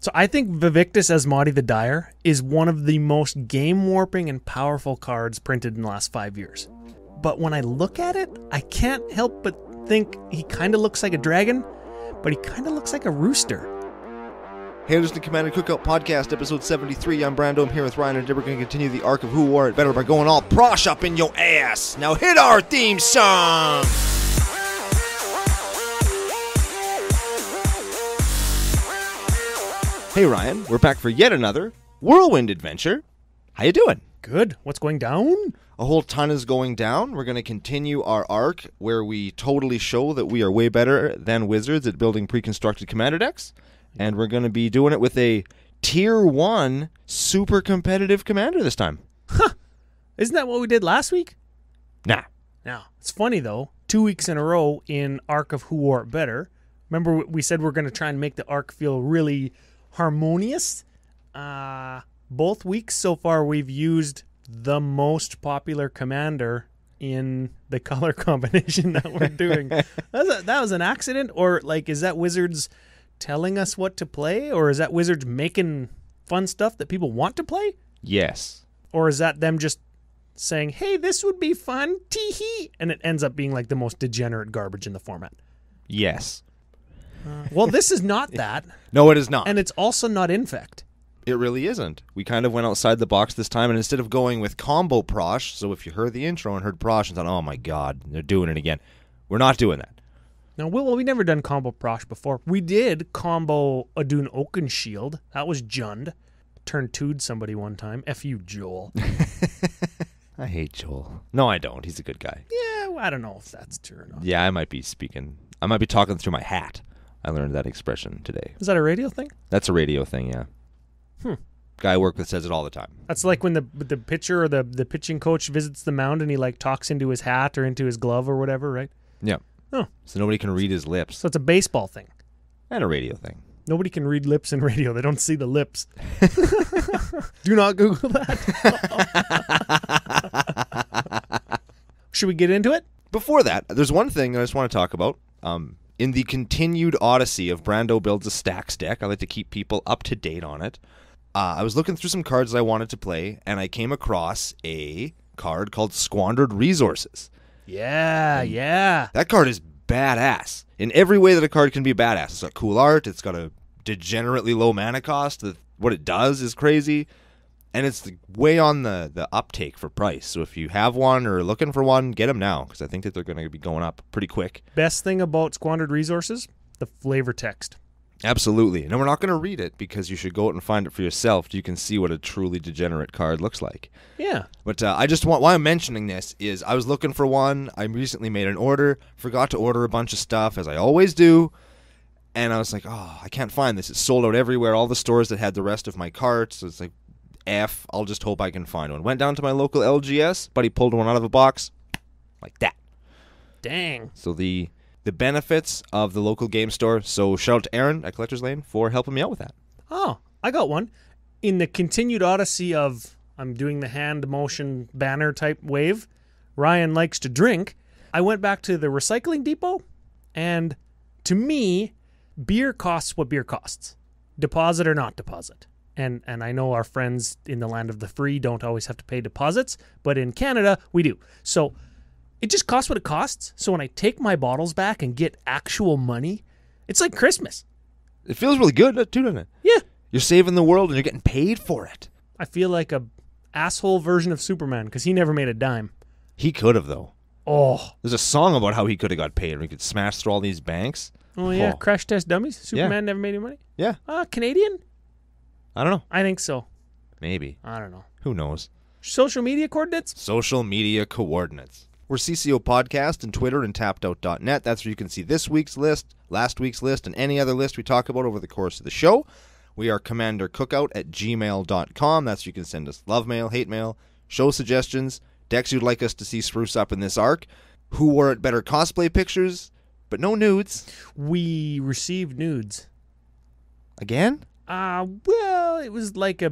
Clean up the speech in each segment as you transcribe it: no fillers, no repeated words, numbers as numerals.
So I think Vivictus Asmati the Dire is one of the most game-warping and powerful cards printed in the last 5 years. But when I look at it, I can't help but think he kind of looks like a dragon, but he kind of looks like a rooster. Hey, listen to Commander Cookout Podcast, episode 73. I'm Brando. I'm here with Ryan, and today we're going to continue the arc of Who Wore It Better by going all Prossh up in your ass. Now hit our theme song! Hey, Ryan. We're back for yet another whirlwind adventure. How you doing? Good. What's going down? A whole ton is going down. We're going to continue our arc where we totally show that we are way better than wizards at building pre-constructed commander decks. And we're going to be doing it with a Tier 1 super competitive commander this time. Huh. Isn't that what we did last week? Nah. Now, it's funny, though. 2 weeks in a row in Arc of Who Wore It Better. Remember we said we're going to try and make the arc feel really harmonious? Both weeks so far we've used the most popular commander in the color combination that we're doing. That was an accident? Or, like, is that Wizards telling us what to play? Or is that Wizards making fun stuff that people want to play? Yes. Or is that them just saying, hey, this would be fun, tee-hee, and it ends up being like the most degenerate garbage in the format? Yes. Well, this is not that. No, it is not. And it's also not Infect. It really isn't. We kind of went outside the box this time, and instead of going with combo Prossh, so if you heard the intro and heard Prossh and thought, oh my god, they're doing it again, we're not doing that. No, we never done combo Prossh before. We did combo Adun Oakenshield. That was Jund. Turn 2'd somebody one time. F you, Joel. I hate Joel. No, I don't. He's a good guy. Yeah, well, I don't know if that's true or not. Yeah, I might be talking through my hat. I learned that expression today. Is that a radio thing? That's a radio thing, yeah. Guy I work with says it all the time. That's like when the pitcher or the pitching coach visits the mound and he like talks into his hat or into his glove or whatever, right? Yeah. Oh. So nobody can read his lips. So it's a baseball thing. And a radio thing. Nobody can read lips in radio. They don't see the lips. Do not Google that. Should we get into it? Before that, there's one thing I just want to talk about. In the continued odyssey of Brando Builds a Stacks deck, I like to keep people up to date on it. I was looking through some cards I wanted to play, and I came across a card called Squandered Resources. Yeah. That card is badass. In every way that a card can be badass. It's got cool art, it's got a degenerately low mana cost, what it does is crazy, and it's way on the uptake for price. So if you have one or are looking for one, get them now, because I think that they're going to be going up pretty quick. Best thing about Squandered Resources? The flavor text. Absolutely. And we're not going to read it because you should go out and find it for yourself so you can see what a truly degenerate card looks like. Yeah. But why I'm mentioning this is I was looking for one. I recently made an order, forgot to order a bunch of stuff, as I always do. And I was like, oh, I can't find this. It's sold out everywhere. All the stores that had the rest of my cart. So it's like, I'll just hope I can find one. Went down to my local LGS. Buddy pulled one out of a box. Like that. Dang. So the benefits of the local game store. So shout out to Aaron at Collector's Lane for helping me out with that. Oh, I got one. In the continued odyssey of I'm doing the hand motion banner type wave, Ryan likes to drink, I went back to the recycling depot, and to me, beer costs what beer costs. Deposit or not deposit. And I know our friends in the land of the free don't always have to pay deposits, but in Canada, we do. So it just costs what it costs. So when I take my bottles back and get actual money, it's like Christmas. It feels really good, too, doesn't it? Yeah. You're saving the world and you're getting paid for it. I feel like a asshole version of Superman because he never made a dime. He could have, though. Oh. There's a song about how he could have got paid and he could smash through all these banks. Oh, yeah. Oh. Crash Test Dummies? Superman never made any money? Yeah. Canadian? I don't know. I think so. Maybe. I don't know. Who knows? Social media coordinates? Social media coordinates. We're CCOPodcast on Twitter and tappedout.net. That's where you can see this week's list, last week's list, and any other list we talk about over the course of the show. We are commandercookout@gmail.com. That's where you can send us love mail, hate mail, show suggestions, decks you'd like us to see spruce up in this arc, Who Wore It Better cosplay pictures, but no nudes. We received nudes. Again? Well, it was like a...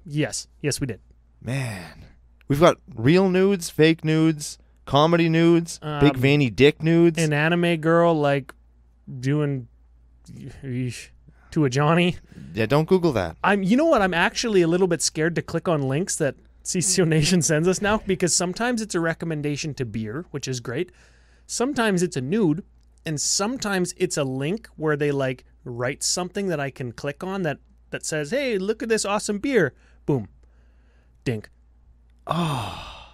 Yes, we did. Man. We've got real nudes, fake nudes, comedy nudes, big veiny dick nudes. An anime girl, like, doing... to a Johnny. Yeah, don't Google that. You know what? I'm actually a little bit scared to click on links that CCO Nation sends us now, because sometimes it's a recommendation to beer, which is great. Sometimes it's a nude, and sometimes it's a link where they like write something that I can click on that says, "Hey, look at this awesome beer." Boom. Dink. Oh.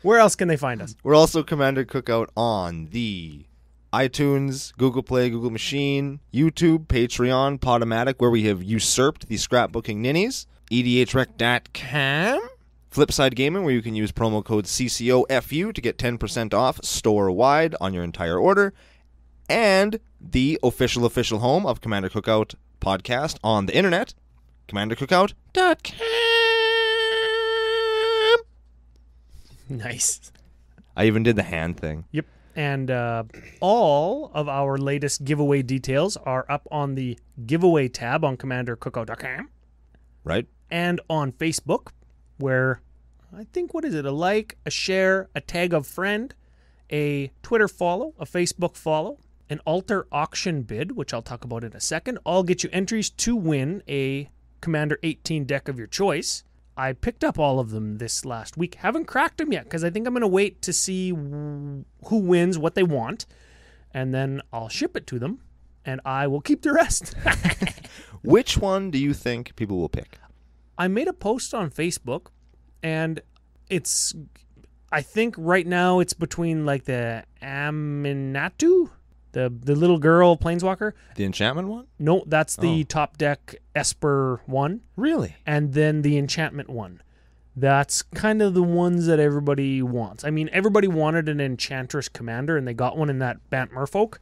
Where else can they find us? We're also Commander Cookout on the iTunes, Google Play, Google Machine, YouTube, Patreon, Podomatic, where we have usurped the scrapbooking ninnies, edhrec.com, Flipside Gaming, where you can use promo code CCOFU to get 10% off store-wide on your entire order, and the official home of Commander Cookout Podcast on the internet, commandercookout.com. Nice. I even did the hand thing. Yep. And all of our latest giveaway details are up on the giveaway tab on commandercookout.com. Right. And on Facebook, where I think, what is it? A like, a share, a tag of friend, a Twitter follow, a Facebook follow, an altar auction bid, which I'll talk about in a second, all get you entries to win a Commander 18 deck of your choice. I picked up all of them this last week. Haven't cracked them yet because I think I'm going to wait to see who wins, what they want, and then I'll ship it to them, and I will keep the rest. Which one do you think people will pick? I made a post on Facebook, and I think right now it's between like the Aminatu, the little girl planeswalker. The enchantment one? No, that's the top deck Esper one. Really? And then the enchantment one. That's kind of the ones that everybody wants. I mean, everybody wanted an Enchantress commander, and they got one in that Bant Merfolk.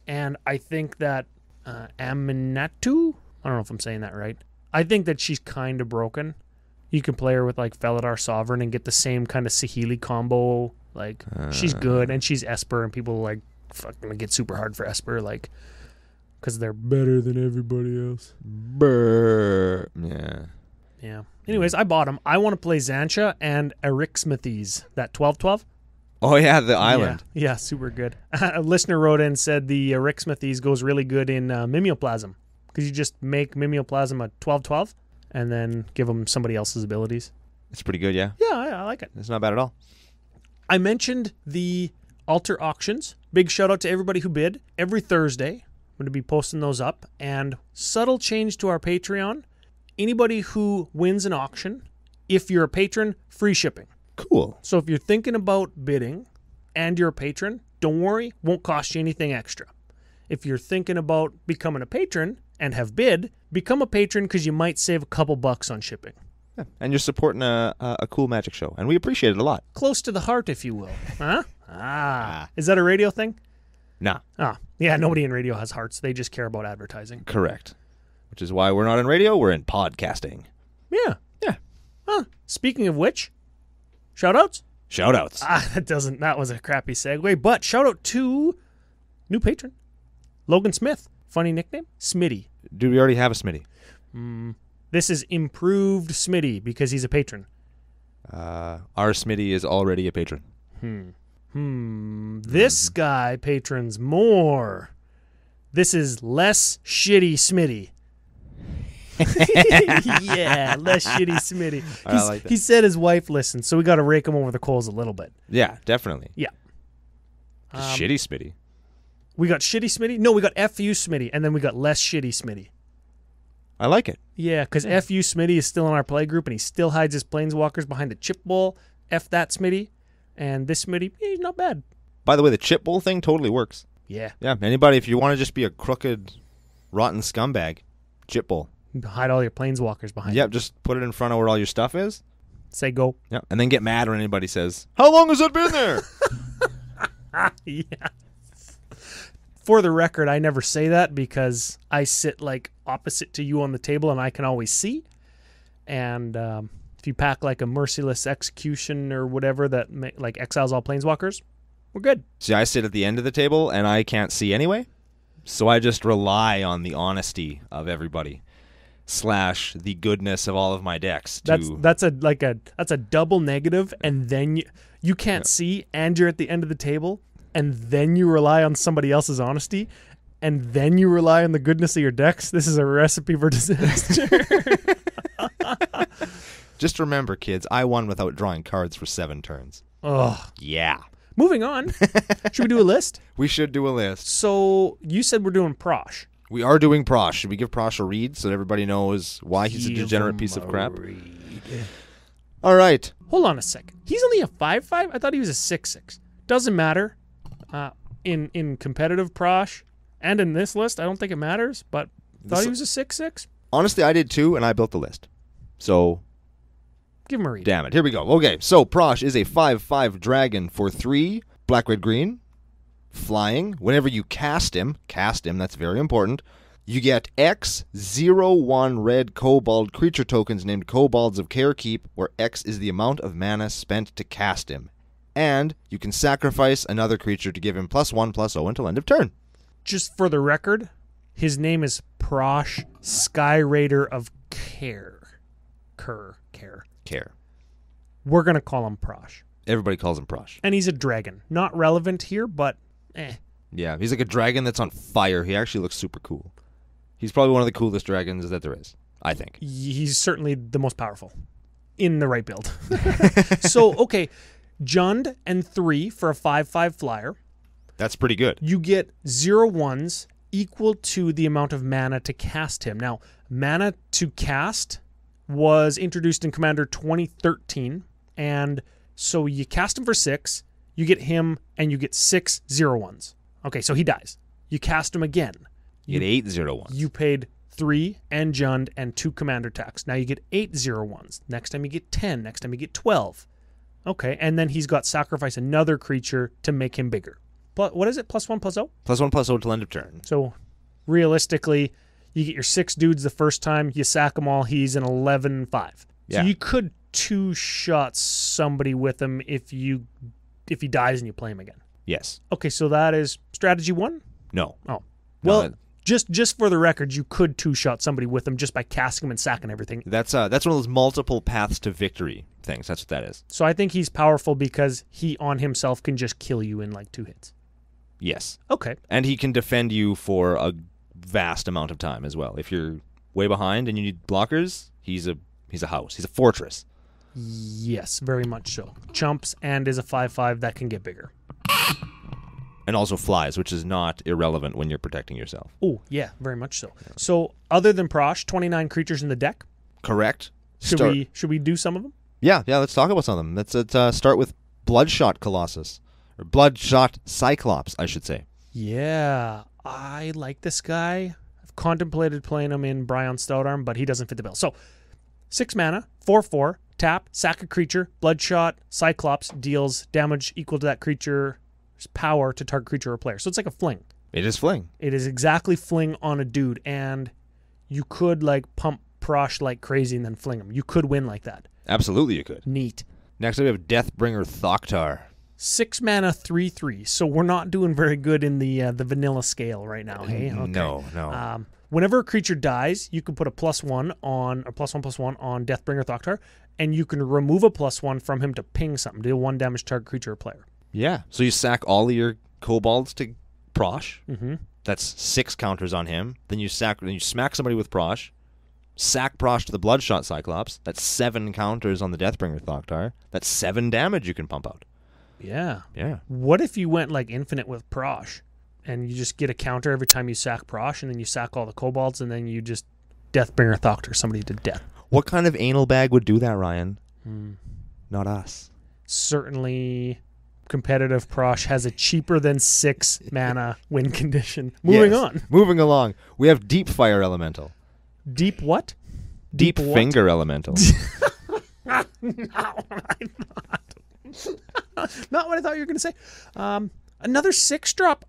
And I think that Aminatu, I don't know if I'm saying that right. I think that she's kind of broken. You can play her with like Felidar Sovereign and get the same kind of Saheeli combo. Like, she's good, and she's Esper, and people like fucking get super hard for Esper, like, because they're better than everybody else. Brr. Yeah. Yeah. Anyways, I bought them. I want to play Xantia and Erixmathes, that 12/12. Oh, yeah, the island. Yeah, super good. A listener wrote in and said the Erixmathes goes really good in Mimeoplasm, because you just make Mimeoplasm a 12/12 and then give them somebody else's abilities. It's pretty good, yeah. Yeah, I like it. It's not bad at all. I mentioned the altar auctions. Big shout out to everybody who bid. Every Thursday, I'm going to be posting those up. And subtle change to our Patreon. Anybody who wins an auction, if you're a patron, free shipping. Cool. So if you're thinking about bidding and you're a patron, don't worry, won't cost you anything extra. If you're thinking about becoming a patron and have bid, become a patron because you might save a couple bucks on shipping. Yeah. And you're supporting a cool magic show, and we appreciate it a lot. Close to the heart, if you will. Huh? Is that a radio thing? Nah. Yeah, nobody in radio has hearts. They just care about advertising. Correct. Which is why we're not in radio, we're in podcasting. Yeah. Yeah. Speaking of which, shout-outs? Shout-outs. That was a crappy segue, but shout-out to new patron, Logan Smith. Funny nickname, Smitty. Do we already have a Smitty? This is improved Smitty because he's a patron. Our Smitty is already a patron. This guy patrons more. This is less shitty Smitty. Yeah, less shitty Smitty. I like that. He said his wife listens, so we got to rake him over the coals a little bit. Yeah, definitely. Yeah. Shitty Smitty. We got shitty Smitty? No, we got FU Smitty, and then we got less shitty Smitty. I like it. Yeah, because FU Smitty is still in our play group, and he still hides his planeswalkers behind the chip bowl. F that Smitty. And this Smitty, he's not bad. By the way, the chip bowl thing totally works. Yeah. Yeah, anybody, if you want to just be a crooked, rotten scumbag, chip bowl. Hide all your planeswalkers behind Yep, just put it in front of where all your stuff is. Say go. Yeah, and then get mad when anybody says, "How long has it been there?" Yeah. For the record, I never say that because I sit like opposite to you on the table and I can always see. And if you pack like a merciless execution or whatever that like exiles all planeswalkers, we're good. See, I sit at the end of the table and I can't see anyway. So I just rely on the honesty of everybody / the goodness of all of my decks. That's a double negative, and then you can't see and you're at the end of the table. and then you rely on somebody else's honesty, and then you rely on the goodness of your decks, this is a recipe for disaster. Just remember, kids, I won without drawing cards for 7 turns. Ugh. Yeah. Moving on. Should we do a list? We should do a list. So you said we're doing Prossh. We are doing Prossh. Should we give Prossh a read so that everybody knows why he's a degenerate piece of crap? All right. Hold on a second. He's only a 5/5? I thought he was a 6/6. Doesn't matter. In competitive Prossh and in this list, I don't think it matters, but thought he was a 6/6. Honestly, I did too, and I built the list. So give him a read. Damn it. Here we go. Okay, so Prossh is a 5/5 dragon for 3, black, red, green, flying. Whenever you cast him, that's very important, you get X 0/1 red kobold creature tokens named Kobolds of Kher Keep, where X is the amount of mana spent to cast him. And you can sacrifice another creature to give him +1/+0 until end of turn. Just for the record, his name is Prossh, Skyraider of Kher. Kher. We're going to call him Prossh. Everybody calls him Prossh. And he's a dragon. Not relevant here, but Yeah, he's like a dragon that's on fire. He actually looks super cool. He's probably one of the coolest dragons that there is, I think. He's certainly the most powerful in the right build. So, okay, Jund and 3 for a 5/5 flyer. That's pretty good. You get 0/1s equal to the amount of mana to cast him. Now, mana to cast was introduced in Commander 2013, and so you cast him for 6, you get him, and you get 6 0/1s. Okay, so he dies. You cast him again. You get 8 0/1s. You paid 3 and Jund and 2 commander tax. Now you get 8 0/1s. Next time you get 10. Next time you get 12. Okay, and then he's got sacrifice another creature to make him bigger. But what is it? +1/+0? +1/+0 till end of turn. So realistically, you get your 6 dudes the first time, you sack them all, he's an 11/5. Yeah. So you could 2-shot somebody with him if he dies and you play him again. Yes. Okay, so that is strategy 1? No. Oh. Well, No, just for the record, you could 2-shot somebody with him just by casting him and sacking everything. That's one of those multiple paths to victory things. That's what that is. So I think he's powerful because he on himself can just kill you in like 2 hits. Yes. Okay. And he can defend you for a vast amount of time as well. If you're way behind and you need blockers, he's a house. He's a fortress. Yes, very much so. Chumps and is a 5/5 that can get bigger. And also flies, which is not irrelevant when you're protecting yourself. Oh, yeah, very much so. So other than Prossh, 29 creatures in the deck. Correct. Should we do some of them? Yeah, let's talk about some of them. Let's start with Bloodshot Colossus. Or Bloodshot Cyclops, I should say. Yeah, I like this guy. I've contemplated playing him in Bryon Stoutarm, but he doesn't fit the bill. So, 6 mana, 4/4, tap, sack a creature, Bloodshot Cyclops deals damage equal to that creature's power to target creature or player. So it's like a fling. It is fling. It is exactly fling on a dude, and you could like pump Prossh like crazy and then fling him. You could win like that. Absolutely you could. Neat. Next up we have Deathbringer Thoktar. 6 mana, 3/3. So we're not doing very good in the vanilla scale right now. Hey, okay. No. Whenever a creature dies, you can put a +1 on or +1/+1 on Deathbringer Thoktar, and you can remove a +1 from him to ping something, deal 1 damage to target creature or player. Yeah. So you sack all of your kobolds to Prossh. Mm-hmm. That's 6 counters on him. Then you smack somebody with Prossh. Sack Prossh to the Bloodshot Cyclops. That's 7 counters on the Deathbringer Thoktar. That's 7 damage you can pump out. Yeah. Yeah. What if you went like infinite with Prossh, and you just get a counter every time you sack Prossh, and then you sack all the kobolds, and then you just Deathbringer Thoktar somebody to death? What kind of anal bag would do that, Ryan? Not us. Certainly competitive Prossh has a cheaper than 6 mana win condition. Moving on. Moving along. We have Deep Fire Elemental. Deep what? Deep what? Finger Elemental. Not what I thought you were going to say. Another 6-drop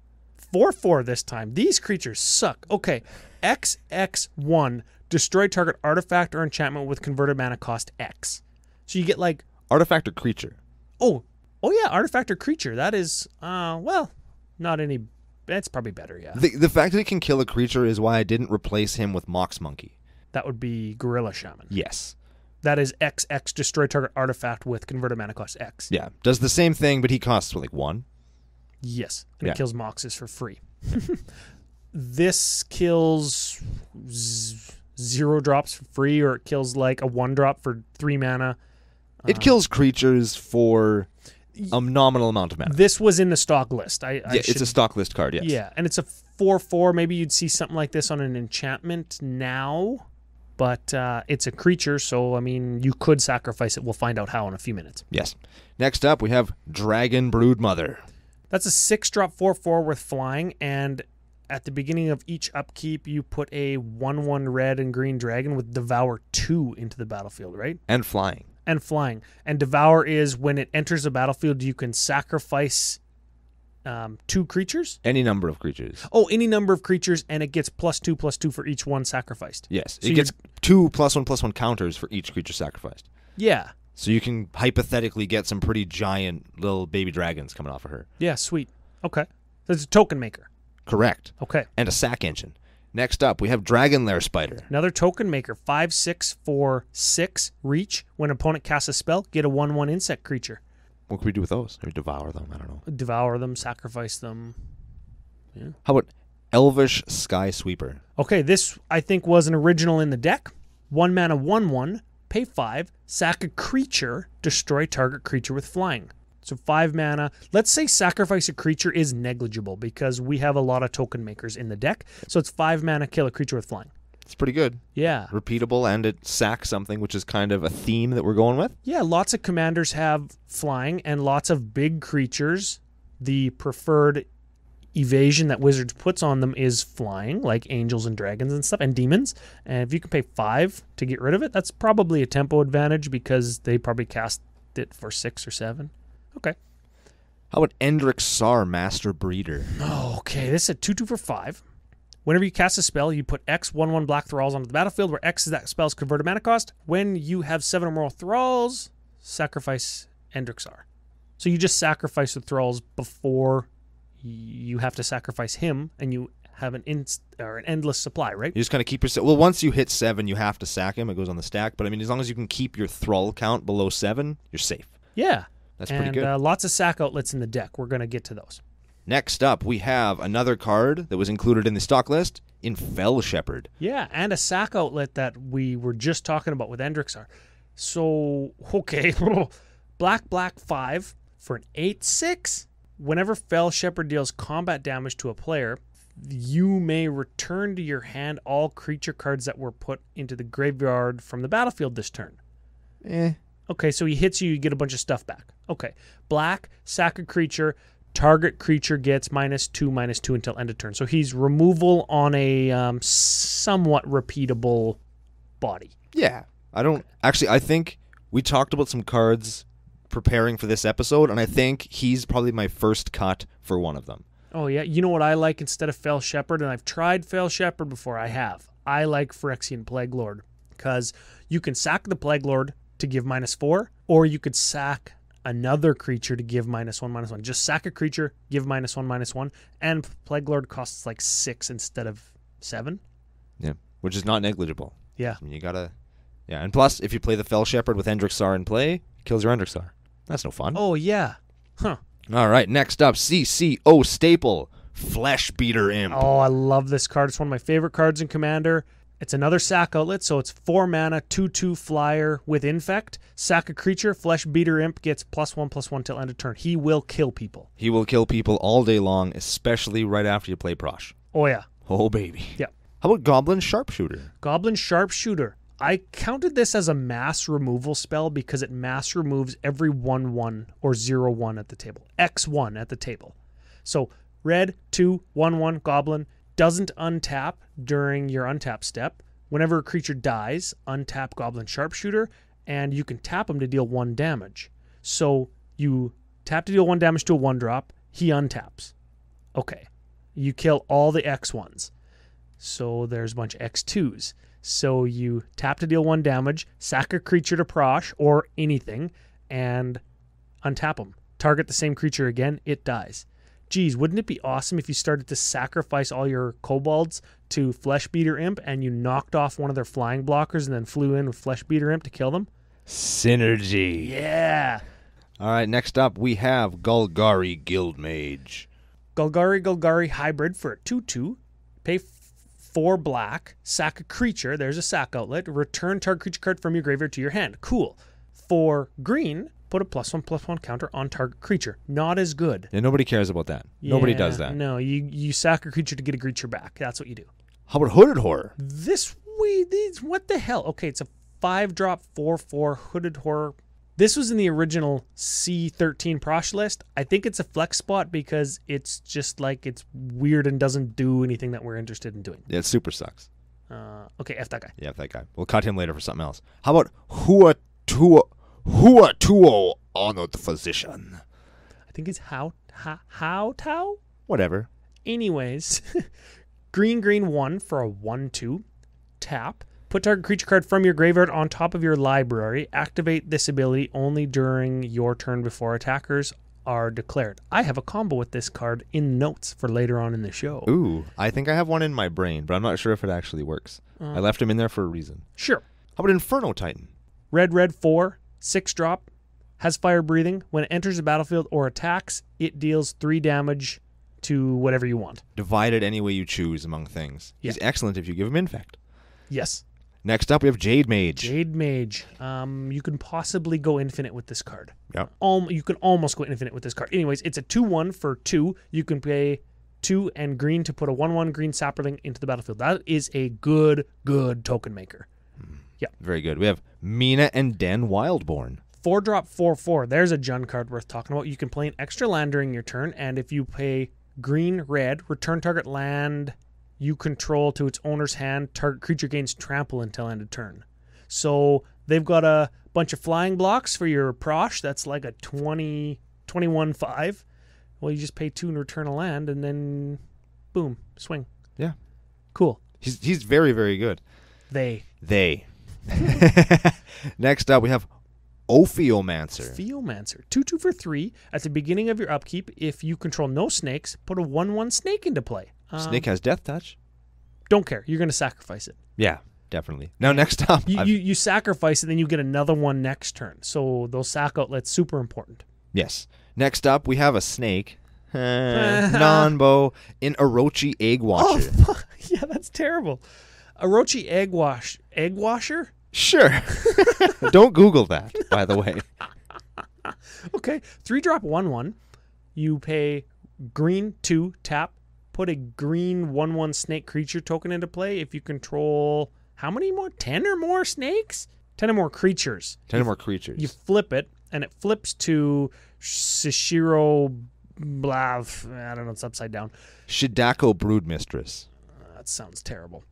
4/4 this time. These creatures suck. Okay. XX1. Destroy target artifact or enchantment with converted mana cost X. So you get like... Artifact or creature. Oh yeah, artifact or creature. That is, well, not any... That's probably better, yeah. The fact that he can kill a creature is why I didn't replace him with Mox Monkey. That would be Gorilla Shaman. Yes. That is XX, destroy target artifact with converted mana cost X. Yeah. Does the same thing, but he costs, like, 1? Yes, and Yeah. it kills Moxes for free. This kills 0 drops for free, or it kills like a 1 drop for 3 mana. It kills creatures for a nominal amount of mana. This was in the stock list. It's a stock list card, yes. Yeah, and it's a 4/4. Maybe you'd see something like this on an enchantment now, but it's a creature, so, I mean, you could sacrifice it. We'll find out how in a few minutes. Yes. Next up, we have Dragon Broodmother. That's a 6-drop 4/4 with flying, and at the beginning of each upkeep, you put a 1/1 red and green dragon with Devour 2 into the battlefield, right? And flying. And flying. And Devour is when it enters the battlefield, you can sacrifice 2 creatures? Any number of creatures. Oh, any number of creatures, and it gets +2/+2 for each one sacrificed. Yes. So it gets 2 +1/+1 counters for each creature sacrificed. Yeah. So you can hypothetically get some pretty giant little baby dragons coming off of her. Yeah, sweet. Okay. So it's a token maker. Correct. Okay. And a sack engine. Next up, we have Dragon Lair Spider. Another token maker. 5/6 for 6 reach. When opponent casts a spell, get a 1/1 insect creature. What can we do with those? Maybe devour them? I don't know. Devour them, sacrifice them. Yeah. How about Elvish Sky Sweeper? Okay, this I think was an original in the deck. 1 mana 1/1, pay 5, sack a creature, destroy target creature with flying. So 5 mana. Let's say sacrifice a creature is negligible because we have a lot of token makers in the deck. So it's 5 mana, kill a creature with flying. It's pretty good. Yeah. Repeatable, and it sacks something, which is kind of a theme that we're going with. Yeah, lots of commanders have flying, and lots of big creatures. The preferred evasion that Wizards puts on them is flying, like angels and dragons and stuff, and demons. And if you can pay 5 to get rid of it, that's probably a tempo advantage because they probably cast it for 6 or 7. Okay. How about Endrick Sar Master Breeder? Okay, this is a 2/2 for 5. Whenever you cast a spell, you put X 1/1 black thralls onto the battlefield, where X is that spell's converted mana cost. When you have 7 or more thralls, sacrifice Endrick Sar. So you just sacrifice the thralls before you have to sacrifice him, and you have an endless supply, right? You just kind of keep your... Well, once you hit 7, you have to sack him. It goes on the stack. But, I mean, as long as you can keep your thrall count below 7, you're safe. Yeah. That's pretty good. And lots of sack outlets in the deck. We're going to get to those. Next up, we have another card that was included in the stock list in Fell Shepherd. Yeah, and a sack outlet that we were just talking about with Endrick Sar. So, okay. Black 5 for an 8/6. Whenever Fell Shepherd deals combat damage to a player, you may return to your hand all creature cards that were put into the graveyard from the battlefield this turn. Okay, so he hits you, you get a bunch of stuff back. Okay. Black, sack a creature, target creature gets -2/-2 until end of turn. So he's removal on a somewhat repeatable body. Yeah. I think we talked about some cards preparing for this episode, and I think he's probably my first cut for one of them. Oh, yeah. You know what I like instead of Fell Shepherd? And I've tried Fell Shepherd before. I have. I like Phyrexian Plague Lord because you can sack the Plague Lord to give -4, or you could sack another creature to give -1/-1. Just sack a creature, give -1/-1, and Plague Lord costs like 6 instead of 7. Yeah, which is not negligible. Yeah. I mean, you gotta... Yeah, and plus, if you play the Fell Shepherd with Endrick Sar in play, it kills your Endrick Sar. That's no fun. Oh, yeah. Huh. All right, next up, CCO staple, Flesh Beater Imp. Oh, I love this card. It's one of my favorite cards in Commander. It's another sack outlet, so it's 4 mana, 2/2 flyer with Infect. Sack a creature, Flesh Beater Imp gets +1/+1 till end of turn. He will kill people. He will kill people all day long, especially right after you play Prossh. Oh, yeah. Oh, baby. Yeah. How about Goblin Sharpshooter? Goblin Sharpshooter. I counted this as a mass removal spell because it mass removes every 1/1 or 0/1 at the table. X1 at the table. So red, 2, 1/1, Goblin, doesn't untap during your untap step. Whenever a creature dies, untap Goblin Sharpshooter, and you can tap him to deal 1 damage. So you tap to deal 1 damage to a 1-drop, he untaps. Okay. You kill all the X1s. So there's a bunch of X2s. So you tap to deal 1 damage, sack a creature to Prossh or anything, and untap them. Target the same creature again, it dies. Geez, wouldn't it be awesome if you started to sacrifice all your kobolds to Flesh Beater Imp and you knocked off one of their flying blockers and then flew in with Flesh Beater Imp to kill them? Synergy. Yeah. All right, next up we have Golgari Guildmage. Golgari hybrid for a 2/2. Pay 4 black. Sack a creature. There's a sack outlet. Return target creature card from your graveyard to your hand. Cool. For green, put a +1/+1 counter on target creature. Not as good. Yeah, nobody cares about that. Nobody does that. No, you sack a creature to get a creature back. That's what you do. How about Hooded Horror? What the hell? Okay, it's a 5-drop 4/4 Hooded Horror. This was in the original C13 Prossh list. I think it's a flex spot because it's just like it's weird and doesn't do anything that we're interested in doing. Yeah, it super sucks. Okay, F that guy. Yeah, F that guy. We'll cut him later for something else. How about Huatuo Honored Physician? I think it's how Tao? Whatever. Anyways, green 1 for a 1/2. Tap. Put target creature card from your graveyard on top of your library. Activate this ability only during your turn before attackers are declared. I have a combo with this card in notes for later on in the show. Ooh, I think I have one in my brain, but I'm not sure if it actually works. I left him in there for a reason. Sure. How about Inferno Titan? Red 4, 6-drop, has fire breathing. When it enters the battlefield or attacks, it deals 3 damage to whatever you want. Divide it any way you choose among things. Yeah. He's excellent if you give him Infect. Yes. Next up, we have Jade Mage. Jade Mage. You can possibly go infinite with this card. Yep. You can almost go infinite with this card. Anyways, it's a 2/1 for 2. You can pay 2 and green to put a 1/1 green sapling into the battlefield. That is a good token maker. Yeah. Very good. We have Mina and Den Wildborn. 4-drop 4/4. There's a Jund card worth talking about. You can play an extra land during your turn, and if you pay green-red, return target land you control to its owner's hand. Target creature gains trample until end of turn. So they've got a bunch of flying blocks for your Prossh. That's like a 21/5. Well, you just pay 2 and return a land, and then boom, swing. Yeah. Cool. He's very, very good. They. Next up, we have Ophiomancer. 2/2 for 3. At the beginning of your upkeep, if you control no snakes, put a 1/1 snake into play. Snake has Death Touch. Don't care. You're going to sacrifice it. Yeah, definitely. Now, next up. You sacrifice it, then you get another one next turn. So those sack outlets, super important. Yes. Next up, we have a snake. Non-bow in Orochi Egg Washer. Oh, yeah, that's terrible. Orochi Egg Washer? Sure. Don't Google that, by the way. Okay. 3-drop 1/1. You pay green 2, tap. Put a green 1/1 snake creature token into play. If you control how many more? 10 or more snakes? 10 or more creatures. 10 or more creatures. You flip it, and it flips to Shishiro blah. I don't know, it's upside down. Shidako Broodmistress. That sounds terrible.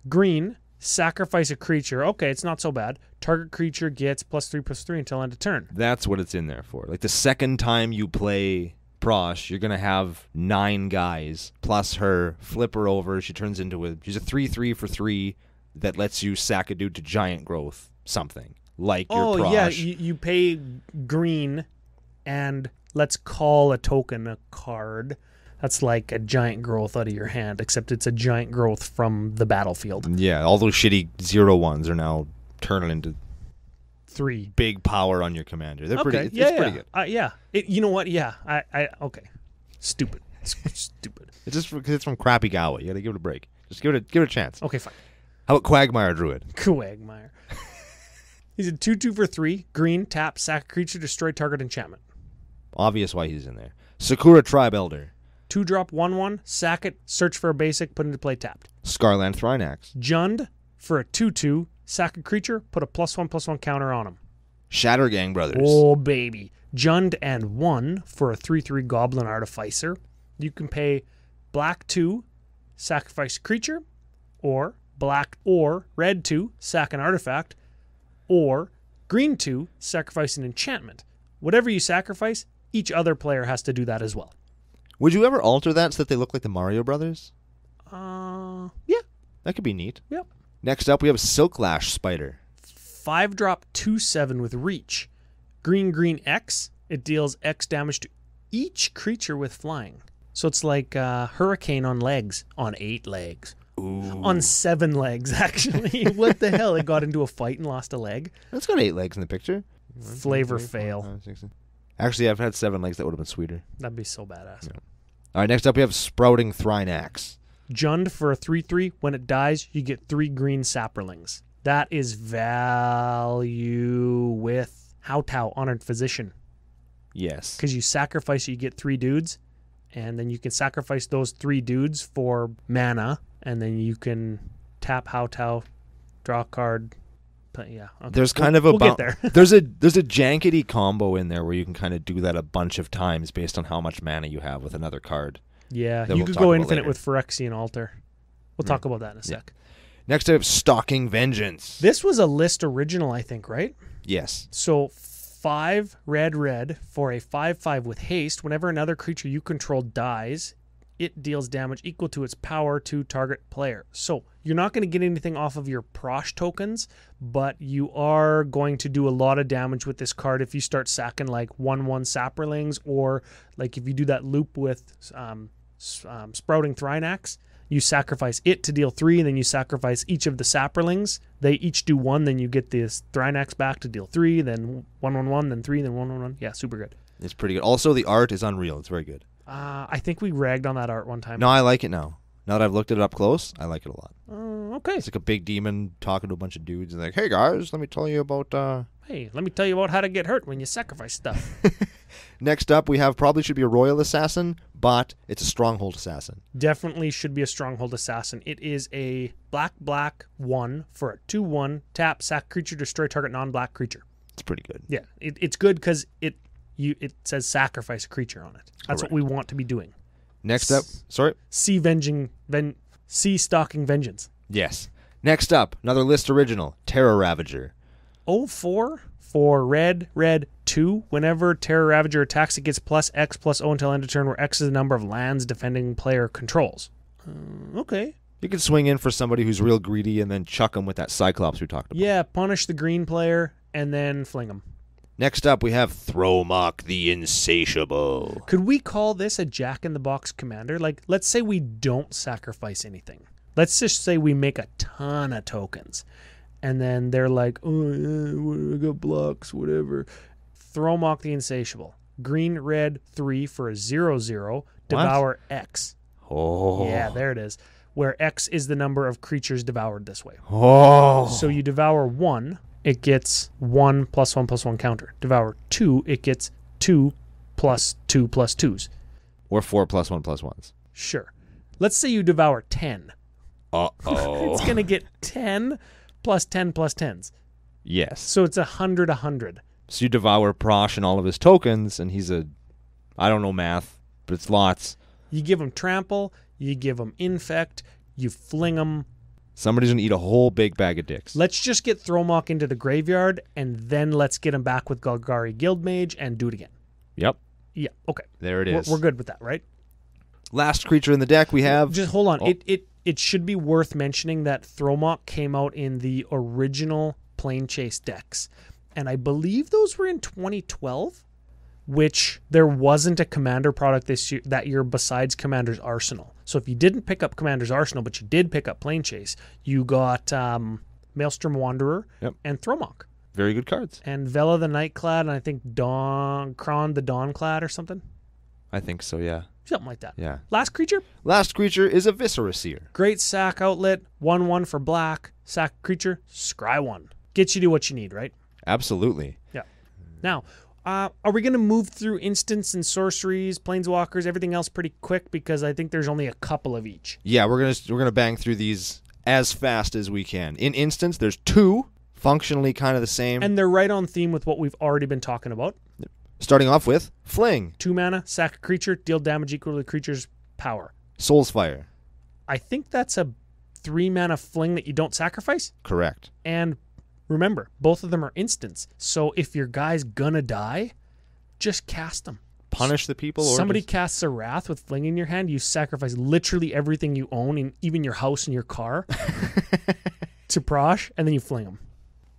Green, sacrifice a creature. Okay, it's not so bad. Target creature gets +3/+3 until end of turn. That's what it's in there for. Like the second time you play Prossh, you're going to have 9 guys plus her, flip her over. She's a 3/3 for 3 that lets you sack a dude to giant growth something like your Prossh. Oh, yeah, you pay green and let's call a token a card. That's like a giant growth out of your hand, except it's a giant growth from the battlefield. Yeah, all those shitty 0/1s are now turning into 3 big power on your commander. They're okay. pretty. It's pretty good. Yeah. You know what? Yeah. Okay. Stupid. Stupid. It's just because it's from Crappy Gawa. You got to give it a break. Just give it a chance. Okay, fine. How about Quagmire Druid? Quagmire. He's a 2/2 for 3. Green, tap, sack creature, destroy target enchantment. Obvious why he's in there. Sakura Tribe Elder. 2-drop 1/1. Sack it. Search for a basic. Put into play tapped. Scarland Thrinax. Jund for a 2/2. Sack a creature. Put a +1/+1 counter on him. Shattergang Brothers. Oh, baby. Jund and 1 for a 3/3 Goblin Artificer. You can pay black 2, sacrifice creature, or black or red 2, sack an artifact, or green 2, sacrifice an enchantment. Whatever you sacrifice, each other player has to do that as well. Would you ever alter that so that they look like the Mario Brothers? Yeah. That could be neat. Yep. Next up, we have Silklash Spider. 5-drop 2/7 with reach. Green X. It deals X damage to each creature with flying. So it's like Hurricane on legs. On 8 legs. Ooh. On 7 legs, actually. What the hell? It got into a fight and lost a leg? It's got 8 legs in the picture. Flavor fail. 5, 6, 7. Actually, I've had 7 legs. That would have been sweeter. That'd be so badass. Yeah. All right, next up we have Sprouting Thrynax. Jund for a 3/3. When it dies, you get 3 green Saprolings. That is value with Howtow, Honored Physician. Yes. Because you sacrifice, you get 3 dudes, and then you can sacrifice those 3 dudes for mana, and then you can tap Howtow, draw a card. But yeah, okay. There's kind of a we'll get there. there's a jankety combo in there where you can kind of do that a bunch of times based on how much mana you have with another card. Yeah, that you we'll could talk go about infinite later. with Phyrexian Altar. We'll talk about that in a sec. Next I have Stalking Vengeance. This was a list original, I think, right? Yes. So 5 red for a 5/5 with haste. Whenever another creature you control dies, it deals damage equal to its power to target player. So you're not going to get anything off of your Prossh tokens, but you are going to do a lot of damage with this card if you start sacking like 1/1 Saprolings, or like if you do that loop with Sprouting Thrynax, you sacrifice it to deal 3, and then you sacrifice each of the Saprolings. They each do 1, then you get this Thrynax back to deal 3, then 1/1, then 3, then 1/1. Yeah, super good. It's pretty good. Also, the art is unreal. It's very good. I think we ragged on that art one time. No, I like it now. Now that I've looked it up close, I like it a lot. Okay. It's like a big demon talking to a bunch of dudes and like, hey guys, let me tell you about... Hey, let me tell you about how to get hurt when you sacrifice stuff. Next up, we have probably should be a Royal Assassin, but it's a Stronghold Assassin. Definitely should be a Stronghold Assassin. It is a black 1 for a 2/1 tap, sack creature, destroy target non-black creature. It's pretty good. Yeah, it's good because it says sacrifice a creature on it. That's Correct. what we want to be doing. Next up, sorry? Sea Stalking Vengeance. Yes. Next up, another list original, Terror Ravager. 04 for red 2. Whenever Terror Ravager attacks, it gets +X+O until end of turn, where X is the number of lands defending player controls. Okay. You can swing in for somebody who's real greedy and then chuck them with that Cyclops we talked about. Yeah, punish the green player and then fling them. Next up, we have Thromok the Insatiable. Could we call this a Jack-in-the-Box commander? Like, let's say we don't sacrifice anything. Let's just say we make a ton of tokens. And then they're like, oh, yeah, I got blocks, whatever. Thromok the Insatiable. Green, red, 3 for a 0/0. Devour X. Oh. Yeah, there it is. Where X is the number of creatures devoured this way. Oh. So you devour 1, it gets 1 +1/+1 counter. Devour 2, it gets 2 +2/+2s. Or 4 +1/+1s. Sure. Let's say you devour 10. Uh-oh. It's going to get 10 +10 +10s. Yes. So it's 100. So you devour Prossh and all of his tokens, and he's I don't know math, but it's lots. You give him trample, you give him infect, you fling him. Somebody's going to eat a whole big bag of dicks. Let's just get Thromok into the graveyard, and then let's get him back with Golgari Guildmage and do it again. Yep. Yeah, okay. There it is. We're good with that, right? Last creature in the deck we have... Just hold on. Oh. It should be worth mentioning that Thromok came out in the original Plane Chase decks. And I believe those were in 2012, which there wasn't a Commander product that year besides Commander's Arsenal. So if you didn't pick up Commander's Arsenal, but you did pick up Plane Chase, you got Maelstrom Wanderer and Thromok. Very good cards. And Vela the Nightclad, and I think Kron the Dawnclad or something. I think so, yeah. Something like that. Yeah. Last creature? Last creature is a Viscera Seer. Great sack outlet, 1/1 for black, sack creature, scry 1. Gets you to what you need, right? Absolutely. Yeah. Now, are we going to move through instants and sorceries, planeswalkers, everything else pretty quick? Because I think there's only a couple of each. Yeah, we're gonna bang through these as fast as we can. In instance, there's 2, functionally kind of the same. And they're right on theme with what we've already been talking about. Starting off with Fling. 2 mana, sack a creature, deal damage equal to the creature's power. Soul's Fire. I think that's a 3 mana fling that you don't sacrifice. Correct. And remember, both of them are instants. So if your guy's gonna die, just cast them. Punish the people. Or Somebody just... casts a Wrath with Fling in your hand, you sacrifice literally everything you own, and even your house and your car, to Prossh, and then you fling them.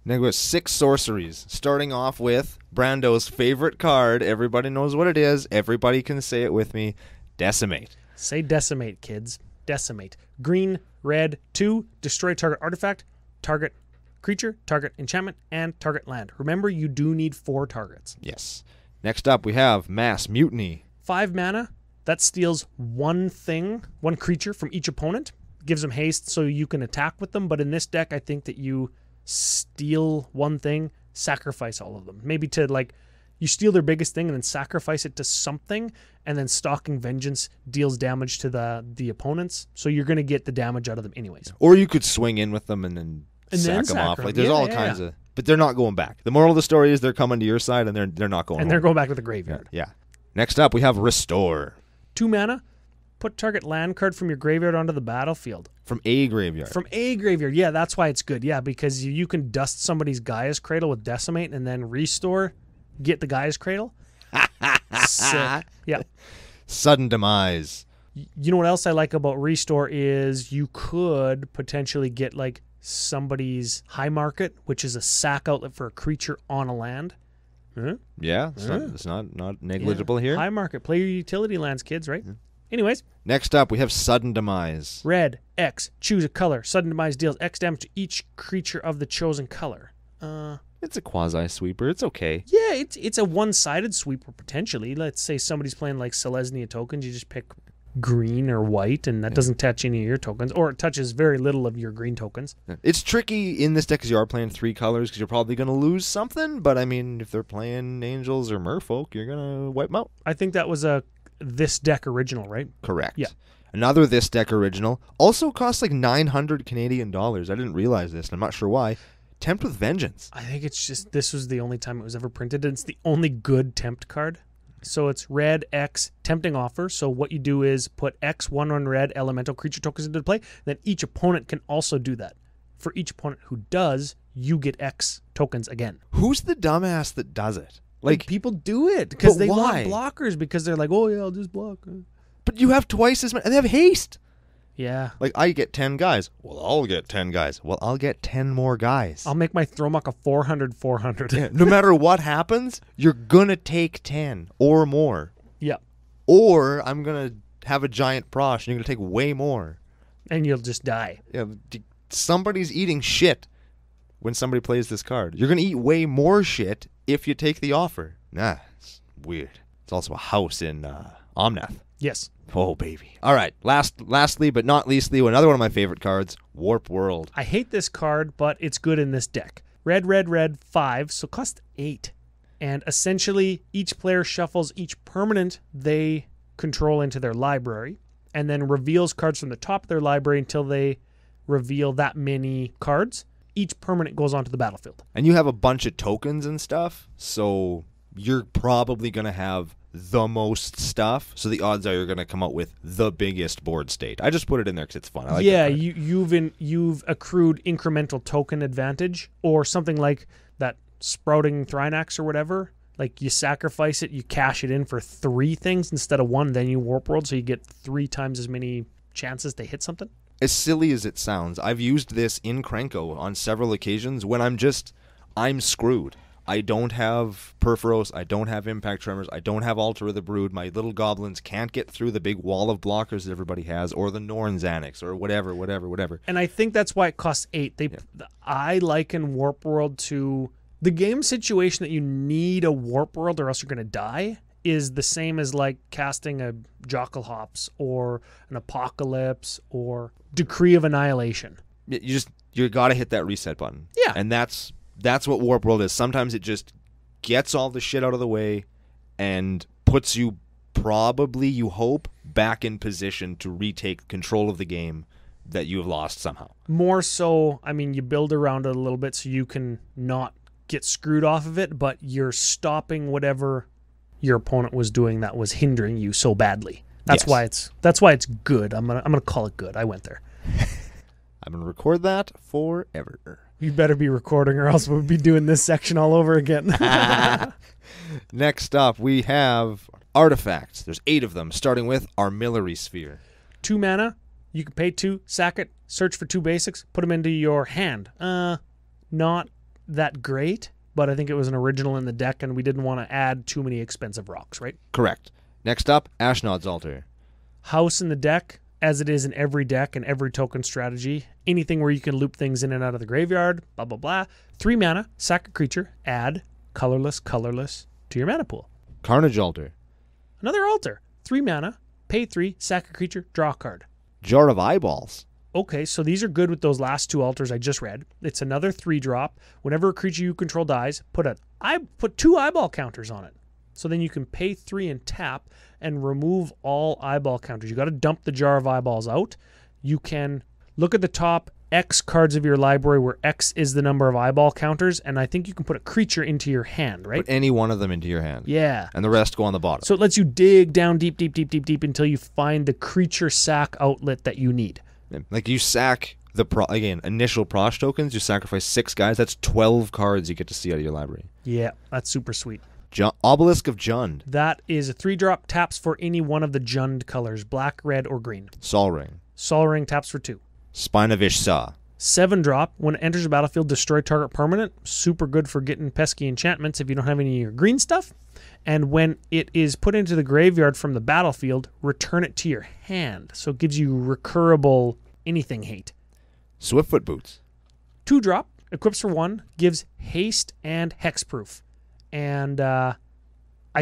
Now we got 6 sorceries. Starting off with Brando's favorite card. Everybody knows what it is. Everybody can say it with me. Decimate. Say Decimate, kids. Decimate. Green, red, 2, destroy target artifact, target creature, target enchantment, and target land. Remember, you do need 4 targets. Yes. Next up, we have Mass Mutiny. 5 mana. That steals one creature from each opponent, gives them haste so you can attack with them. But in this deck, I think that you steal one thing, sacrifice all of them. Maybe to like, you steal their biggest thing and then sacrifice it to something, and then Stalking Vengeance deals damage to the opponents. So you're going to get the damage out of them anyways. Or you could swing in with them and then sack them off. Like there's all kinds of, but they're not going back. The moral of the story is they're coming to your side and they're not going. And they're going back to the graveyard. Yeah. Next up, we have Restore. 2 mana. Put target land card from your graveyard onto the battlefield. From a graveyard. From a graveyard. Yeah, that's why it's good. Yeah, because you can dust somebody's Gaia's Cradle with Decimate and then restore, get the Gaia's Cradle. Sick. Yeah. Sudden Demise. You know what else I like about Restore is you could potentially get like somebody's High Market, which is a sack outlet for a creature on a land. Huh? Yeah, it's not negligible here. High Market. Play your utility lands, kids, right? Anyways. Next up, we have Sudden Demise. Red, X, choose a color. Sudden Demise deals X damage to each creature of the chosen color. It's a quasi-sweeper. It's okay. Yeah, it's a one-sided sweeper, potentially. Let's say somebody's playing like Selesnya tokens. You just pick green or white, and that doesn't touch any of your tokens, or it touches very little of your green tokens. It's tricky in this deck because you are playing 3 colors because you're probably going to lose something, but I mean, if they're playing Angels or Merfolk, you're going to wipe them out. I think that was this deck original, right? Correct. Yeah. Another this deck original also costs like 900 Canadian dollars. I didn't realize this, and I'm not sure why. Tempt with Vengeance. I think it's just this was the only time it was ever printed, and it's the only good tempt card. So it's red, X, tempting offer. So what you do is put X 1/1 red elemental creature tokens into play. Then each opponent can also do that. For each opponent who does, you get X tokens again. Who's the dumbass that does it? Like people do it because they why? want blockers because they're like, oh yeah, I'll just block. But you have twice as many, and they have haste. Yeah. Like, I get 10 guys. Well, I'll get 10 guys. Well, I'll get 10 more guys. I'll make my Thromok a 400. Yeah, no matter what happens, you're going to take 10 or more. Yeah. Or I'm going to have a giant Prossh, and you're going to take way more. And you'll just die. Yeah, somebody's eating shit when somebody plays this card. You're going to eat way more shit if you take the offer. Nah, it's weird. It's also a house in Omnath. Yes. Oh, baby. All right. Lastly, but not leastly, another one of my favorite cards, Warp World. I hate this card, but it's good in this deck. Red, 5, so cost 8. And essentially, each player shuffles each permanent they control into their library, and then reveals cards from the top of their library until they reveal that many cards. Each permanent goes onto the battlefield. And you have a bunch of tokens and stuff, so you're probably going to have the most stuff, so the odds are you're going to come out with the biggest board state. I just put it in there because it's fun. I like you've accrued incremental token advantage, or something like that Sprouting Thrynax or whatever. Like you sacrifice it, you cash it in for 3 things instead of 1, then you Warp World, so you get 3 times as many chances to hit something. As silly as it sounds, I've used this in Krenko on several occasions when I'm screwed. I don't have Perforos, I don't have Impact Tremors, I don't have Altar of the Brood, my little goblins can't get through the big wall of blockers that everybody has, or the Norn Xanax, or whatever. And I think that's why it costs 8. I liken Warp World to the game situation that you need a Warp World or else you're going to die is the same as like casting a Jockelhops or an Apocalypse or Decree of Annihilation. You got to hit that reset button. Yeah. And that's what Warp World is. Sometimes it just gets all the shit out of the way and puts you, probably, you hope, back in position to retake control of the game that you have lost somehow. More so, I mean, you build around it a little bit so you can not get screwed off of it, but you're stopping whatever your opponent was doing that was hindering you so badly. That's why it's good. I'm gonna call it good. I went there. I'm gonna record that forever. You better be recording or else we'll be doing this section all over again. Next up, we have artifacts. There's 8 of them, starting with Armillary Sphere. 2 mana. You can pay 2, sack it, search for 2 basics, put them into your hand. Not that great, but I think it was an original in the deck, and we didn't want to add too many expensive rocks, right? Correct. Next up, Ashnod's Altar. House in the deck, as it is in every deck and every token strategy. Anything where you can loop things in and out of the graveyard, blah, blah, blah. 3 mana, sack a creature, add colorless to your mana pool. Carnage Altar. Another altar. 3 mana, pay 3, sack a creature, draw a card. Jar of Eyeballs. Okay, so these are good with those last 2 altars I just read. It's another 3-drop. Whenever a creature you control dies, put 2 eyeball counters on it. So then you can pay 3 and tap and remove all eyeball counters. You got to dump the Jar of Eyeballs out. You can look at the top X cards of your library where X is the number of eyeball counters, and I think you can put a creature into your hand, right? Put any one of them into your hand. Yeah. And the rest go on the bottom. So it lets you dig down deep until you find the creature sack outlet that you need. Like you sack the initial Prossh tokens, you sacrifice 6 guys. That's 12 cards you get to see out of your library. Yeah, that's super sweet. Obelisk of Jund. That is a 3-drop, taps for any one of the Jund colors, black, red, or green. Sol Ring. Sol Ring taps for 2. Spine of Ishsa. 7-drop, when it enters the battlefield, destroy target permanent. Super good for getting pesky enchantments if you don't have any of your green stuff. And when it is put into the graveyard from the battlefield, return it to your hand. So it gives you recurable anything hate. Swiftfoot Boots. 2-drop, equips for 1, gives haste and hexproof. And I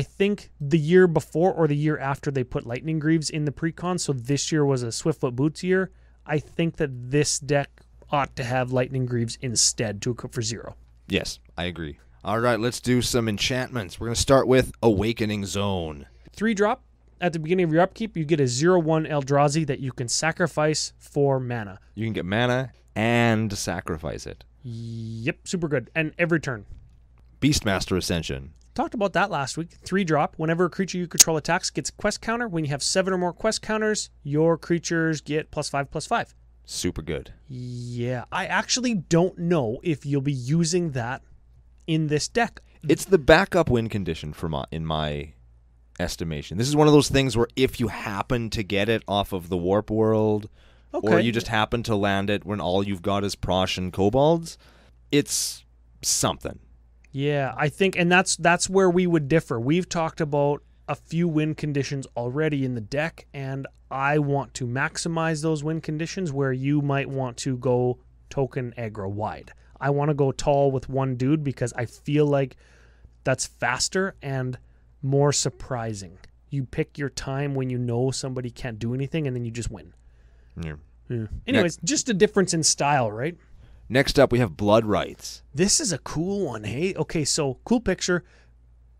think the year before or the year after they put Lightning Greaves in the precon, so this year was a Swiftfoot Boots year. I think that this deck ought to have Lightning Greaves instead to equip for 0. Yes, I agree. All right, let's do some enchantments. We're going to start with Awakening Zone. 3-drop. At the beginning of your upkeep, you get a 0/1 Eldrazi that you can sacrifice for mana. You can get mana and sacrifice it. Yep, super good. And every turn. Beastmaster Ascension. Talked about that last week. 3-drop. Whenever a creature you control attacks, gets a quest counter. When you have 7 or more quest counters, your creatures get +5/+5. Super good. Yeah, I actually don't know if you'll be using that in this deck. It's the backup win condition in my estimation. This is one of those things where if you happen to get it off of the Warp World, or you just happen to land it when all you've got is Prossh and Kobolds, it's something. Yeah, I think, and that's where we would differ. We've talked about a few win conditions already in the deck, and I want to maximize those win conditions where you might want to go token aggro wide. I want to go tall with one dude because I feel like that's faster and more surprising. You pick your time when you know somebody can't do anything, and then you just win. Yeah. Anyways, just a difference in style, right? Next up, we have Blood Rites. This is a cool one, hey? Okay, so cool picture.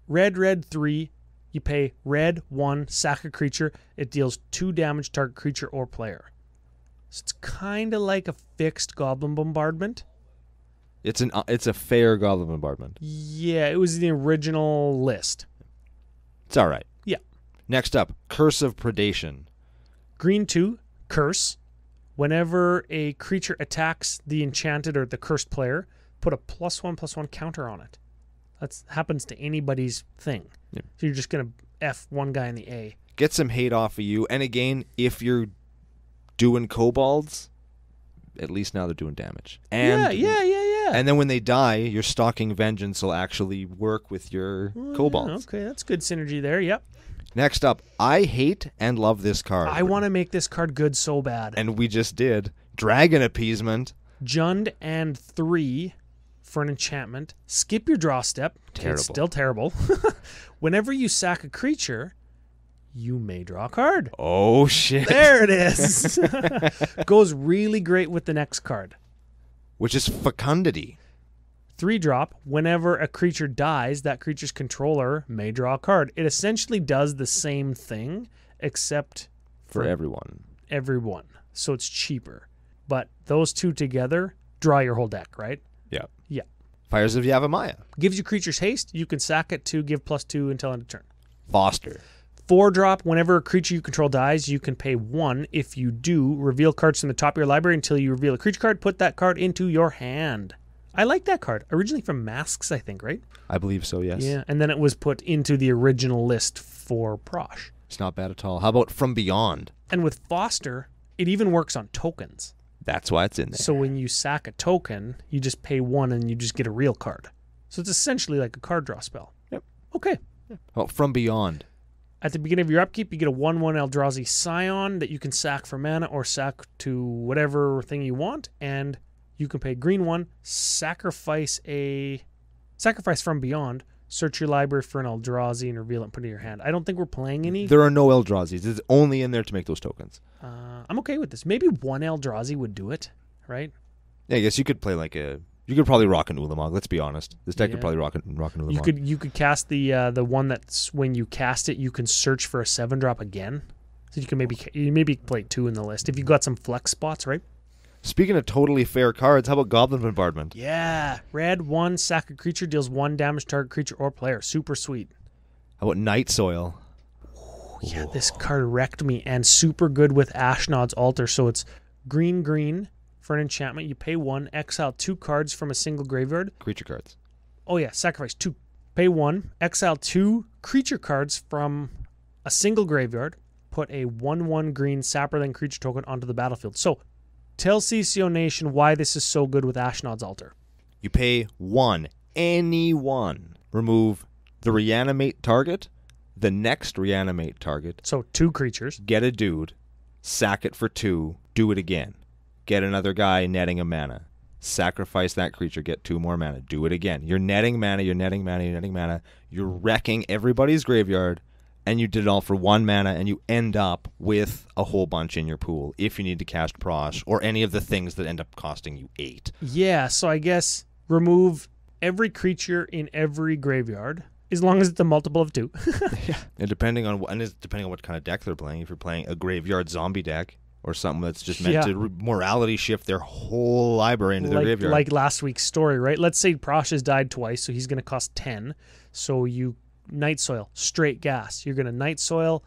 Red, 3. You pay red, 1, sack a creature. It deals 2 damage target creature or player. So it's kind of like a fixed Goblin Bombardment. It's a fair Goblin Bombardment. Yeah, it was the original list. It's all right. Yeah. Next up, Curse of Predation. Green 2, curse. Whenever a creature attacks the enchanted or the cursed player, put a +1/+1 counter on it. That happens to anybody's thing. Yep. So you're just going to F one guy in the A. Get some hate off of you. And again, if you're doing kobolds, at least now they're doing damage. And yeah. And then when they die, your Stalking Vengeance will actually work with your kobolds. Okay, that's good synergy there, yep. Next up, I hate and love this card. I want to make this card good so bad. And we just did. Dragon Appeasement. Jund and 3 for an enchantment. Skip your draw step. Terrible. It's still terrible. Whenever you sack a creature, you may draw a card. Oh, shit. There it is. Goes really great with the next card. Which is Fecundity. 3-drop. Whenever a creature dies, that creature's controller may draw a card. It essentially does the same thing, except for everyone. Everyone. So it's cheaper. But those two together draw your whole deck, right? Yeah. Yeah. Fires of Yavimaya. Gives you creatures haste. You can sack it to give +2 until end of turn. Foster. 4-drop. Whenever a creature you control dies, you can pay 1. If you do, reveal cards from the top of your library until you reveal a creature card. Put that card into your hand. I like that card. Originally from Masks, I think, right? I believe so, yes. Yeah, and then it was put into the original list for Prossh. It's not bad at all. How about From Beyond? And with Foster, it even works on tokens. That's why it's in there. So when you sack a token, you just pay 1 and you just get a real card. So it's essentially like a card draw spell. Yep. Okay. Well, From Beyond. At the beginning of your upkeep, you get a 1/1 Eldrazi Scion that you can sack for mana or sack to whatever thing you want, and you can pay green 1, sacrifice From Beyond, search your library for an Eldrazi and reveal it and put it in your hand. I don't think we're playing any. There are no Eldrazi's. It's only in there to make those tokens. I'm okay with this. Maybe one Eldrazi would do it, right? Yeah, I guess you could play you could probably rock an Ulamog. Let's be honest. This deck could probably rock an Ulamog. You could cast the one that's when you cast it, you can search for a 7-drop again. So you can maybe play 2 in the list if you got some flex spots, right? Speaking of totally fair cards, how about Goblin Bombardment? Yeah, red 1, sack a creature, deals 1 damage to target creature or player. Super sweet. How about Night Soil? Yeah, this card wrecked me, and super good with Ashnod's Altar. So it's green for an enchantment. You pay 1, exile 2 cards from a single graveyard. Creature cards. Oh yeah, sacrifice 2. Pay 1, exile 2 creature cards from a single graveyard. Put a 1/1 green Saproling creature token onto the battlefield. So tell CCO Nation why this is so good with Ashnod's Altar. You pay 1, any one. Remove the reanimate target, the next reanimate target. So 2 creatures. Get a dude, sack it for 2, do it again. Get another guy netting a mana. Sacrifice that creature, get 2 more mana. Do it again. You're netting mana, You're wrecking everybody's graveyard, and you did it all for 1 mana, and you end up with a whole bunch in your pool if you need to cast Prossh or any of the things that end up costing you 8. Yeah, so I guess remove every creature in every graveyard, as long as it's a multiple of 2. Yeah. And depending on what kind of deck they're playing, if you're playing a graveyard zombie deck or something that's just meant to morality shift their whole library into their graveyard. Like last week's story, right? Let's say Prossh has died twice, so he's going to cost 10. So you Night Soil, straight gas. You're going to Night Soil,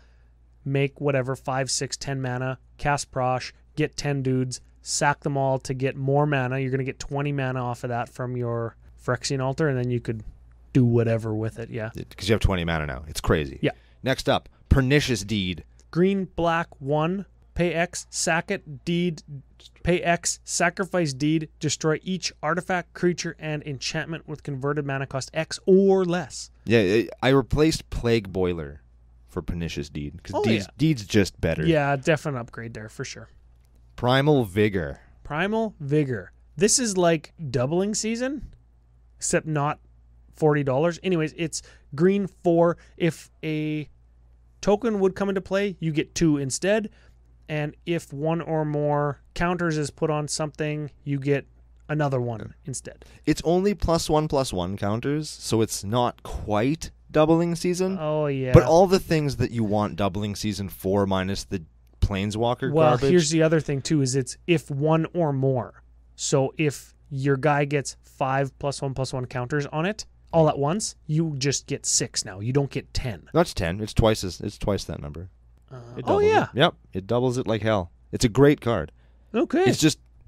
make whatever, 5, 6, 10 mana, cast Prossh, get 10 dudes, sack them all to get more mana. You're going to get 20 mana off of that from your Phyrexian Altar, and then you could do whatever with it, yeah. Because you have 20 mana now. It's crazy. Yeah. Next up, Pernicious Deed. Green, black, 1, pay X, sack it, deed, pay X, sacrifice deed, destroy each artifact, creature, and enchantment with converted mana cost X or less. Yeah, I replaced Plague Boiler for Pernicious Deed, because Deed's just better. Yeah, definite upgrade there for sure. Primal Vigor. Primal Vigor. This is like doubling season, except not $40. Anyways, it's green 4. If a token would come into play, you get 2 instead. And if 1 or more counters is put on something, you get another 1 instead. It's only +1/+1 counters, so it's not quite doubling season. Oh, yeah. But all the things that you want doubling season for minus the Planeswalker garbage. Well, here's the other thing, too, is it's if 1 or more. So if your guy gets 5 +1/+1 counters on it all at once, you just get 6 now. You don't get 10. That's 10. It's twice that number. Yeah. Yep, it doubles it like hell. It's a great card. Okay.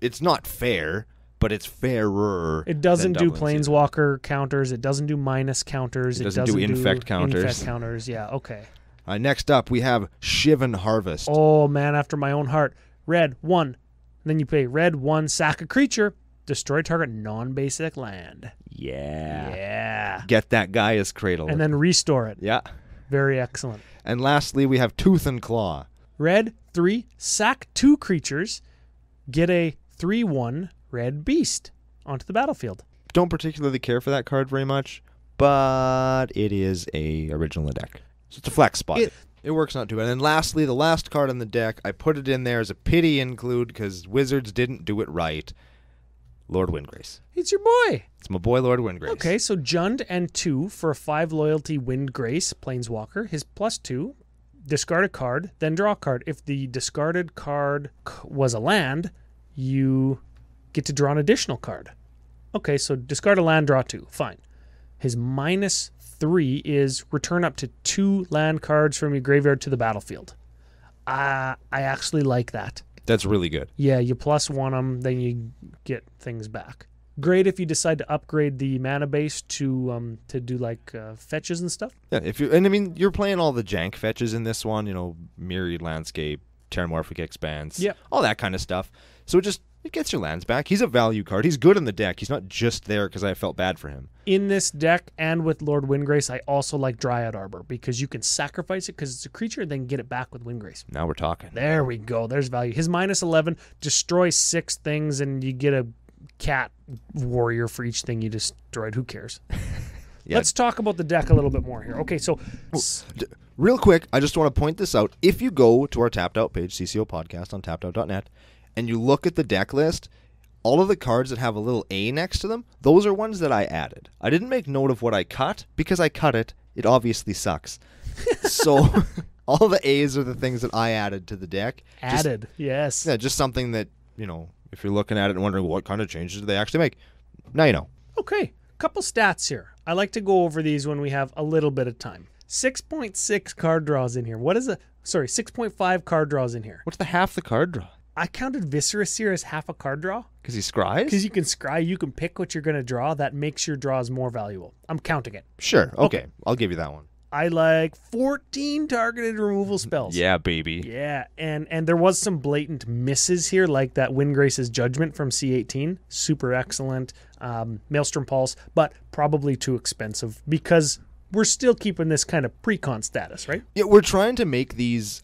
It's not fair, but it's fairer. It doesn't do Planeswalker counters. It doesn't do minus counters. It doesn't do infect counters. Infect counters, yeah, okay. Next up, we have Shivan Harvest. Oh, man, after my own heart. Red, 1. And then you pay red, 1, sack a creature, destroy target non-basic land. Yeah. Get that Gaia's Cradle. And then restore it. Yeah. Very excellent. And lastly, we have Tooth and Claw. Red, 3, sack 2 creatures, get a 3/1 red beast onto the battlefield. Don't particularly care for that card very much, but it is a original in the deck. So it's a flex spot. It works not too bad. And then lastly, the last card in the deck, I put it in there as a pity include because Wizards didn't do it right. Lord Windgrace. It's your boy. It's my boy, Lord Windgrace. Okay, so Jund and 2 for a 5 loyalty Windgrace, Planeswalker. His +2, discard a card, then draw a card. If the discarded card was a land, you get to draw an additional card. Okay, so discard a land, draw 2. Fine. His -3 is return up to 2 land cards from your graveyard to the battlefield. I actually like that. That's really good. Yeah, you +1 them, then you get things back. Great if you decide to upgrade the mana base to do like fetches and stuff. Yeah, you're playing all the jank fetches in this one, Myriad Landscape, Terramorphic Expanse, yep, all that kind of stuff. So it gets your lands back. He's a value card. He's good in the deck. He's not just there because I felt bad for him. In this deck and with Lord Windgrace, I also like Dryad Arbor because you can sacrifice it because it's a creature, then get it back with Windgrace. Now we're talking. There we go. There's value. His -11, destroy 6 things, and you get a cat warrior for each thing you destroyed. Who cares? Yeah. Let's talk about the deck a little bit more here. Okay, so Real quick, I just want to point this out. If you go to our Tapped Out page, CCO Podcast on tappedout.net, and you look at the deck list, all of the cards that have a little A next to them, those are ones that I added. I didn't make note of what I cut because I cut it. It obviously sucks. So all the A's are the things that I added to the deck. Yes. Yeah, just something that, if you're looking at it and wondering what kind of changes do they actually make, now you know. Okay, couple stats here. I like to go over these when we have a little bit of time. 6.6 card draws in here. 6.5 card draws in here. What's the half the card draw? I counted Viscerous here as half a card draw. Because he scries? Because you can scry, you can pick what you're going to draw. That makes your draws more valuable. I'm counting it. Sure. Okay. I'll give you that one. I like 14 targeted removal spells. Yeah, baby. Yeah, and there was some blatant misses here, like that Windgrace's Judgment from C18. Super excellent. Maelstrom Pulse, but probably too expensive because we're still keeping this kind of pre-con status, right? Yeah, we're trying to make these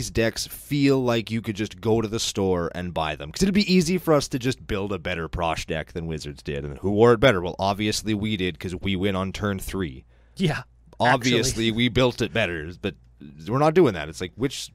decks feel like you could just go to the store and buy them. Because it'd be easy for us to just build a better Prossh deck than Wizards did. And who wore it better? Well, obviously we did because we win on turn 3. Yeah. Obviously we built it better, but we're not doing that. It's like, which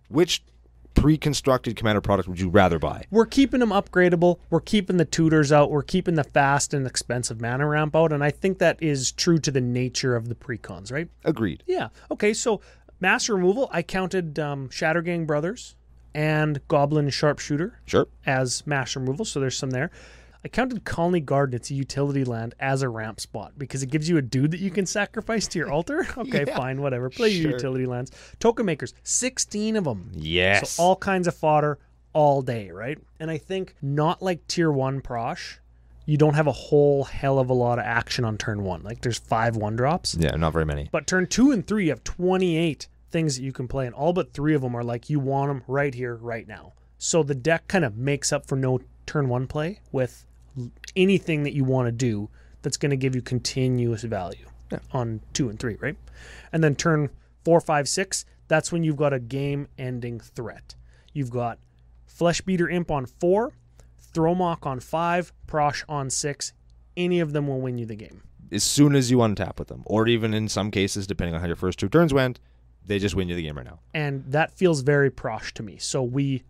pre-constructed Commander product would you rather buy? We're keeping them upgradable. We're keeping the tutors out. We're keeping the fast and expensive mana ramp out. And I think that is true to the nature of the pre-cons, right? Agreed. Yeah. Okay, so mass removal, I counted Shattergang Brothers and Goblin Sharpshooter as mass removal, so there's some there. I counted Colony Garden, it's a utility land, as a ramp spot because it gives you a dude that you can sacrifice to your altar. Okay, fine, whatever. Play your utility lands. Token Makers, 16 of them. Yes. So all kinds of fodder all day, right? And I think not like Tier 1 Prossh, you don't have a whole hell of a lot of action on turn 1. Like there's 5 1-drops. Yeah, not very many. But turn 2 and 3, you have 28 things that you can play, and all but 3 of them are like you want them right here, right now. So the deck kind of makes up for no turn 1 play with anything that you want to do that's going to give you continuous value on 2 and 3, right? And then turn 4, 5, 6, that's when you've got a game-ending threat. You've got Fleshbeater Imp on 4, Throwmock on 5, Prossh on 6. Any of them will win you the game. As soon as you untap with them, or even in some cases, depending on how your first 2 turns went, they just win you the game right now. And that feels very Prossh to me. So we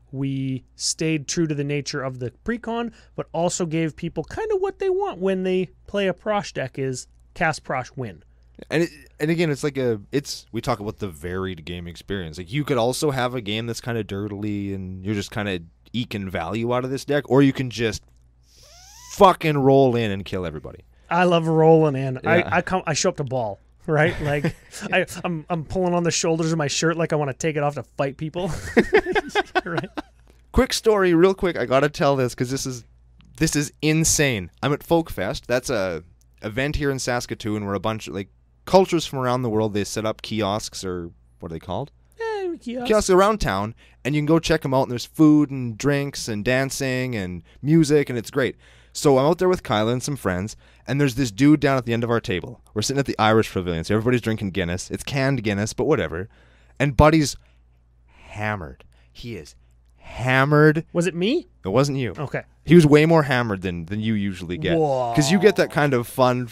stayed true to the nature of the pre-con, but also gave people kind of what they want when they play a Prossh deck is cast Prossh, win. And again, it's like we talk about the varied game experience. Like you could also have a game that's kind of dirtily and you're just kind of eking value out of this deck, or you can just fucking roll in and kill everybody. I love rolling in. Yeah. I show up to ball. Right? Like I'm pulling on the shoulders of my shirt like I want to take it off to fight people. Right? Quick story, real quick. I got to tell this because this is insane. I'm at Folk Fest. That's a event here in Saskatoon where a bunch of cultures from around the world, they set up kiosks, or what are they called? Kiosks around town, and you can go check them out, and there's food and drinks and dancing and music, and it's great. So I'm out there with Kyla and some friends, and there's this dude down at the end of our table. We're sitting at the Irish Pavilion, so everybody's drinking Guinness. It's canned Guinness, but whatever. And Buddy's hammered. He is hammered. Was it me? It wasn't you. Okay. He was way more hammered than you usually get. Because you get that kind of fun,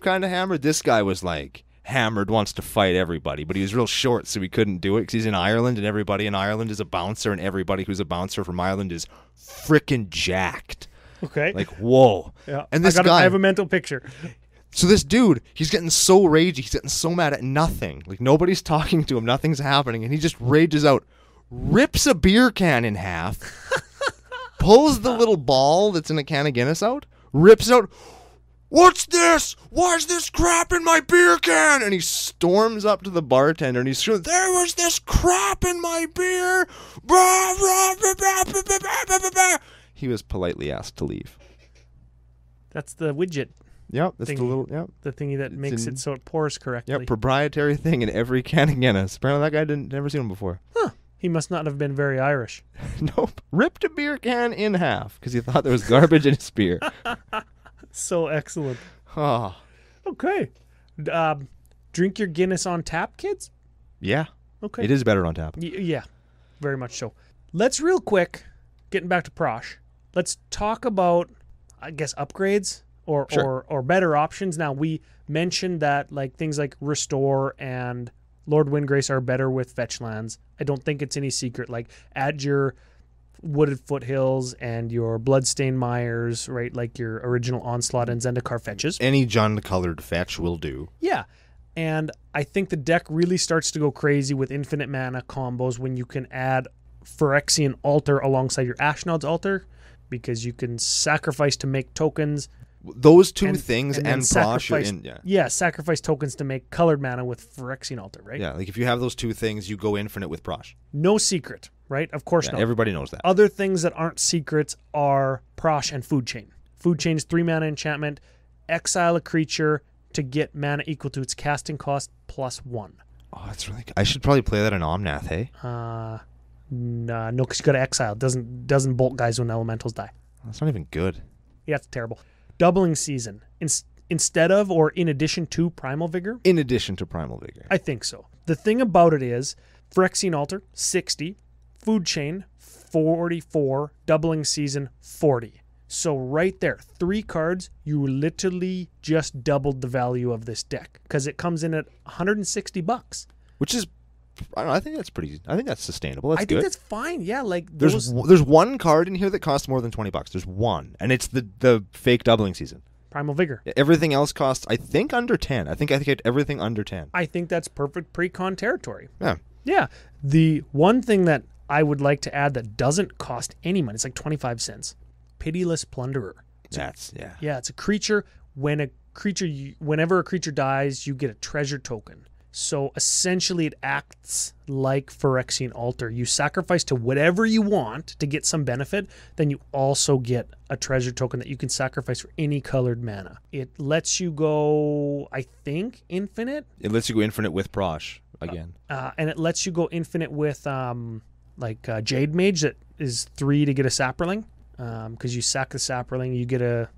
kind of hammered. This guy was like hammered, wants to fight everybody, but he was real short, so he couldn't do it because he's in Ireland, and everybody in Ireland is a bouncer, and everybody who's a bouncer from Ireland is freaking jacked. Okay. Like, whoa. Yeah. And this guy, I have a mental picture. So this dude, he's getting so ragey, he's getting so mad at nothing. Like, nobody's talking to him, nothing's happening, and he just rages out, rips a beer can in half, pulls the little ball that's in a can of Guinness out, rips out, "What's this? Why is this crap in my beer can?" And he storms up to the bartender and he's screaming, "There was this crap in my beer!" He was politely asked to leave. That's the widget. Yep, that's thingy. the little, yep. The thingy that makes it so it pours correctly. Yep, proprietary thing in every can of Guinness. Apparently that guy never seen him before. Huh. He must not have been very Irish. Nope. Ripped a beer can in half because he thought there was garbage in his beer. So excellent. Oh. Okay. Drink your Guinness on tap, kids? Yeah. Okay. It is better on tap. Yeah, very much so. Let's real quick, getting back to Prossh, let's talk about, I guess, upgrades or better options. Now, we mentioned that like things like Restore and Lord Windgrace are better with fetch lands. I don't think it's any secret. Like add your Wooded Foothills and your Bloodstained Mires, right? Like your original Onslaught and Zendikar fetches. Any Jund-colored fetch will do. Yeah. And I think the deck really starts to go crazy with infinite mana combos when you can add Phyrexian Altar alongside your Ashnod's Altar, because you can sacrifice to make tokens. Those two things and Prossh are in. Sacrifice tokens to make colored mana with Phyrexian Altar, right? Yeah, like if you have those two things, you go infinite with Prossh. No secret, right? Of course not. Everybody knows that. Other things that aren't secrets are Prossh and Food Chain. Food Chain is 3 mana enchantment. Exile a creature to get mana equal to its casting cost +1. Oh, that's really good. I should probably play that in Omnath, hey? No, because you got to exile. It doesn't bolt guys when elementals die. That's not even good. Yeah, it's terrible. Doubling Season. Instead of or in addition to Primal Vigor? In addition to Primal Vigor. I think so. The thing about it is, Phyrexian Altar, 60. Food Chain, 44. Doubling Season, 40. So right there, 3 cards, you literally just doubled the value of this deck because it comes in at $160. Which is, I don't know, I think that's sustainable. That's good. I think that's fine. Yeah, like there's one card in here that costs more than $20. There's one, and it's the fake Doubling Season. Primal Vigor. Everything else costs, I think, under 10. I think everything under 10. I think that's perfect pre-con territory. Yeah. Yeah. The one thing that I would like to add that doesn't cost any money, it's like 25 cents. Pitiless Plunderer. Yeah, it's a creature. Whenever a creature dies, you get a treasure token. So essentially it acts like Phyrexian Altar. You sacrifice to whatever you want to get some benefit, then you also get a treasure token that you can sacrifice for any colored mana. It lets you go, I think, infinite. It lets you go infinite with Prossh again. And it lets you go infinite with Jade Mage that is 3 to get a Saproling. Because you sack the Saproling, you get to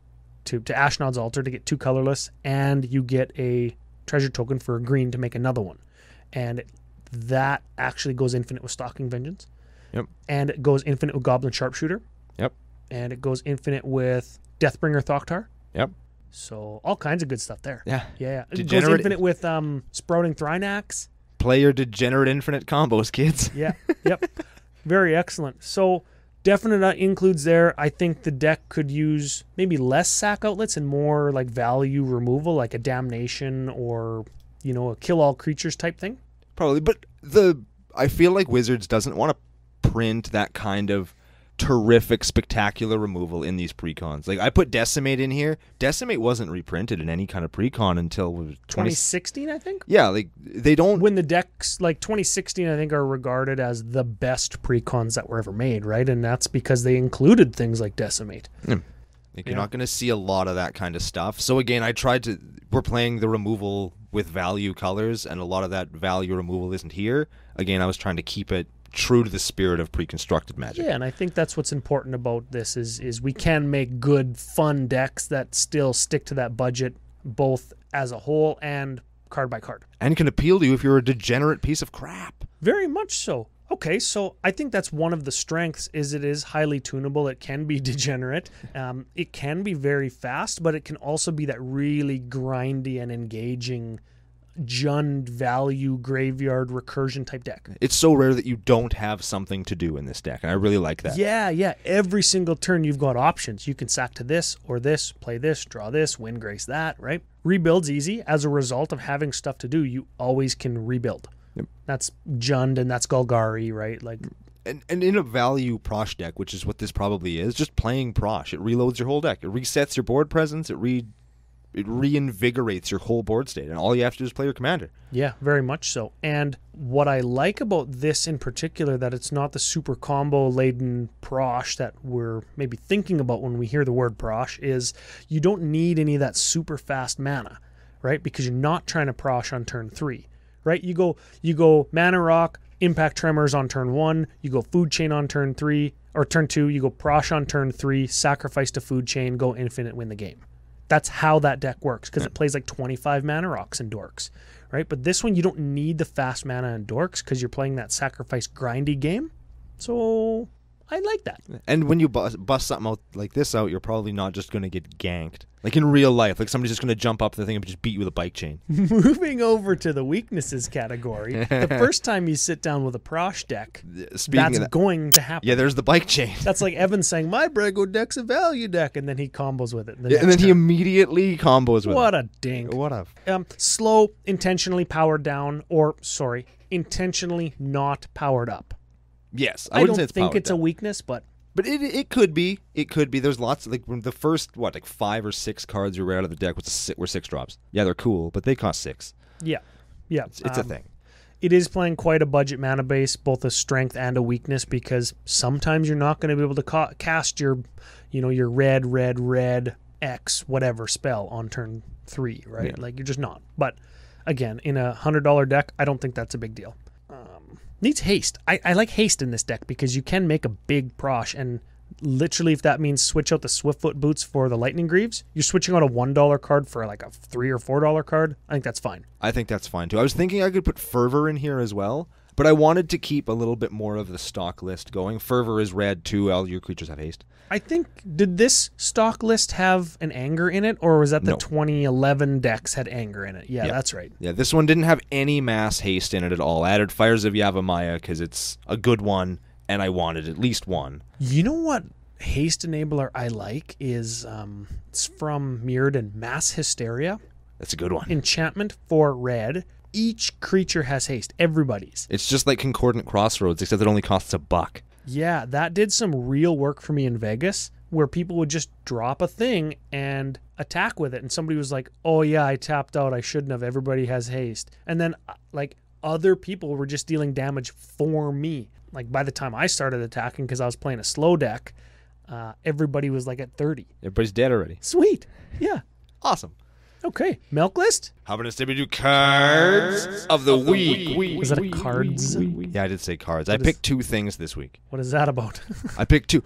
Ashnod's Altar to get 2 colorless, and you get a treasure token for a green to make another one. And that actually goes infinite with Stalking Vengeance. Yep. And it goes infinite with Goblin Sharpshooter. Yep. And it goes infinite with Deathbringer Thoktar. Yep. So all kinds of good stuff there. Yeah. Yeah. It goes infinite with Sprouting Thrynax. Play your degenerate infinite combos, kids. Yeah. Yep. Very excellent. So definite includes there. I think the deck could use maybe less sack outlets and more like value removal, like a Damnation or, a kill all creatures type thing. Probably, but I feel like Wizards doesn't want to print that kind of terrific, spectacular removal in these precons. Like I put Decimate in here. Decimate wasn't reprinted in any kind of precon until 2016, I think. Yeah, like they don't. When the decks like 2016, I think, are regarded as the best precons that were ever made, right? And that's because they included things like Decimate. Like you're not going to see a lot of that kind of stuff. So again, we're playing the removal with value colors, and a lot of that value removal isn't here. Again, I was trying to keep it true to the spirit of pre-constructed Magic. Yeah, and I think that's what's important about this is we can make good, fun decks that still stick to that budget, both as a whole and card by card. And can appeal to you if you're a degenerate piece of crap. Very much so. Okay, so I think that's one of the strengths is it is highly tunable. It can be degenerate. It can be very fast, but it can also be that really grindy and engaging Jund value graveyard recursion type deck. It's so rare that you don't have something to do in this deck, and I really like that. Yeah. Every single turn you've got options. You can sack to this or this, play this, draw this, Windgrace that, right? Rebuild's easy. As a result of having stuff to do, you always can rebuild. Yep. That's Jund and that's Golgari, right? Like, and in a value Prossh deck, which is what this probably is, just playing Prossh, it reloads your whole deck. It resets your board presence. It reinvigorates your whole board state, and all you have to do is play your commander. Yeah, very much so. And what I like about this in particular, that it's not the super combo-laden Prossh that we're maybe thinking about when we hear the word Prossh, is you don't need any of that super fast mana, right? Because you're not trying to Prossh on turn 3, right? You go Mana Rock, Impact Tremors on turn 1, you go Food Chain on turn 3, or turn 2, you go Prossh on turn 3, sacrifice to Food Chain, go infinite, win the game. That's how that deck works, because it plays like 25 Mana Rocks and Dorks, right? But this one, you don't need the fast mana and Dorks because you're playing that sacrifice grindy game. So I like that. And when you bust something out like this out, you're probably not just going to get ganked. Like in real life, like somebody's just going to jump up the thing and just beat you with a bike chain. Moving over to the weaknesses category, the first time you sit down with a Prossh deck, that's going to happen. Yeah, there's the bike chain. That's like Evan saying, my Brago deck's a value deck, and then he combos with it. And then he immediately combos with it. What a dink. What a... slow, intentionally powered down, or, sorry, intentionally not powered up. Yes, I don't think it's a weakness, but it could be. It could be. There's lots of, like, the first 5 or 6 cards you read out of the deck were 6 drops. Yeah, they're cool, but they cost 6. Yeah. It's a thing. It is playing quite a budget mana base, both a strength and a weakness, because sometimes you're not going to be able to cast your red X whatever spell on turn 3, right? Yeah. Like you're just not. But again, in a $100 deck, I don't think that's a big deal. Needs haste. I like haste in this deck because you can make a big Prossh, and literally if that means switch out the Swiftfoot boots for the Lightning Greaves, you're switching out a $1 card for like a $3 or $4 card. I think that's fine. I think that's fine too. I was thinking I could put Fervor in here as well, but I wanted to keep a little bit more of the stock list going. Fervor is red too. All your creatures have haste. I think, did this stock list have an anger in it, or was that the 2011 decks had anger in it? Yeah, that's right. Yeah, this one didn't have any mass haste in it at all. I added Fires of Yavimaya because it's a good one, and I wanted at least one. You know what haste enabler I like is, it's from Mirrodin, Mass Hysteria. That's a good one. Enchantment for red. Each creature has haste. Everybody's. It's just like Concordant Crossroads, except it only costs $1. Yeah, that did some real work for me in Vegas, where people would just drop a thing and attack with it. And somebody was like, oh yeah, I tapped out. I shouldn't have. Everybody has haste. And then like other people were just dealing damage for me. Like by the time I started attacking, because I was playing a slow deck, everybody was like at 30. Everybody's dead already. Sweet. Yeah. Awesome. Okay. Milk list? How about instead we do cards of the week? Was that a cards? Yeah, I did say cards. I picked 2 things this week. What is that about? I picked 2.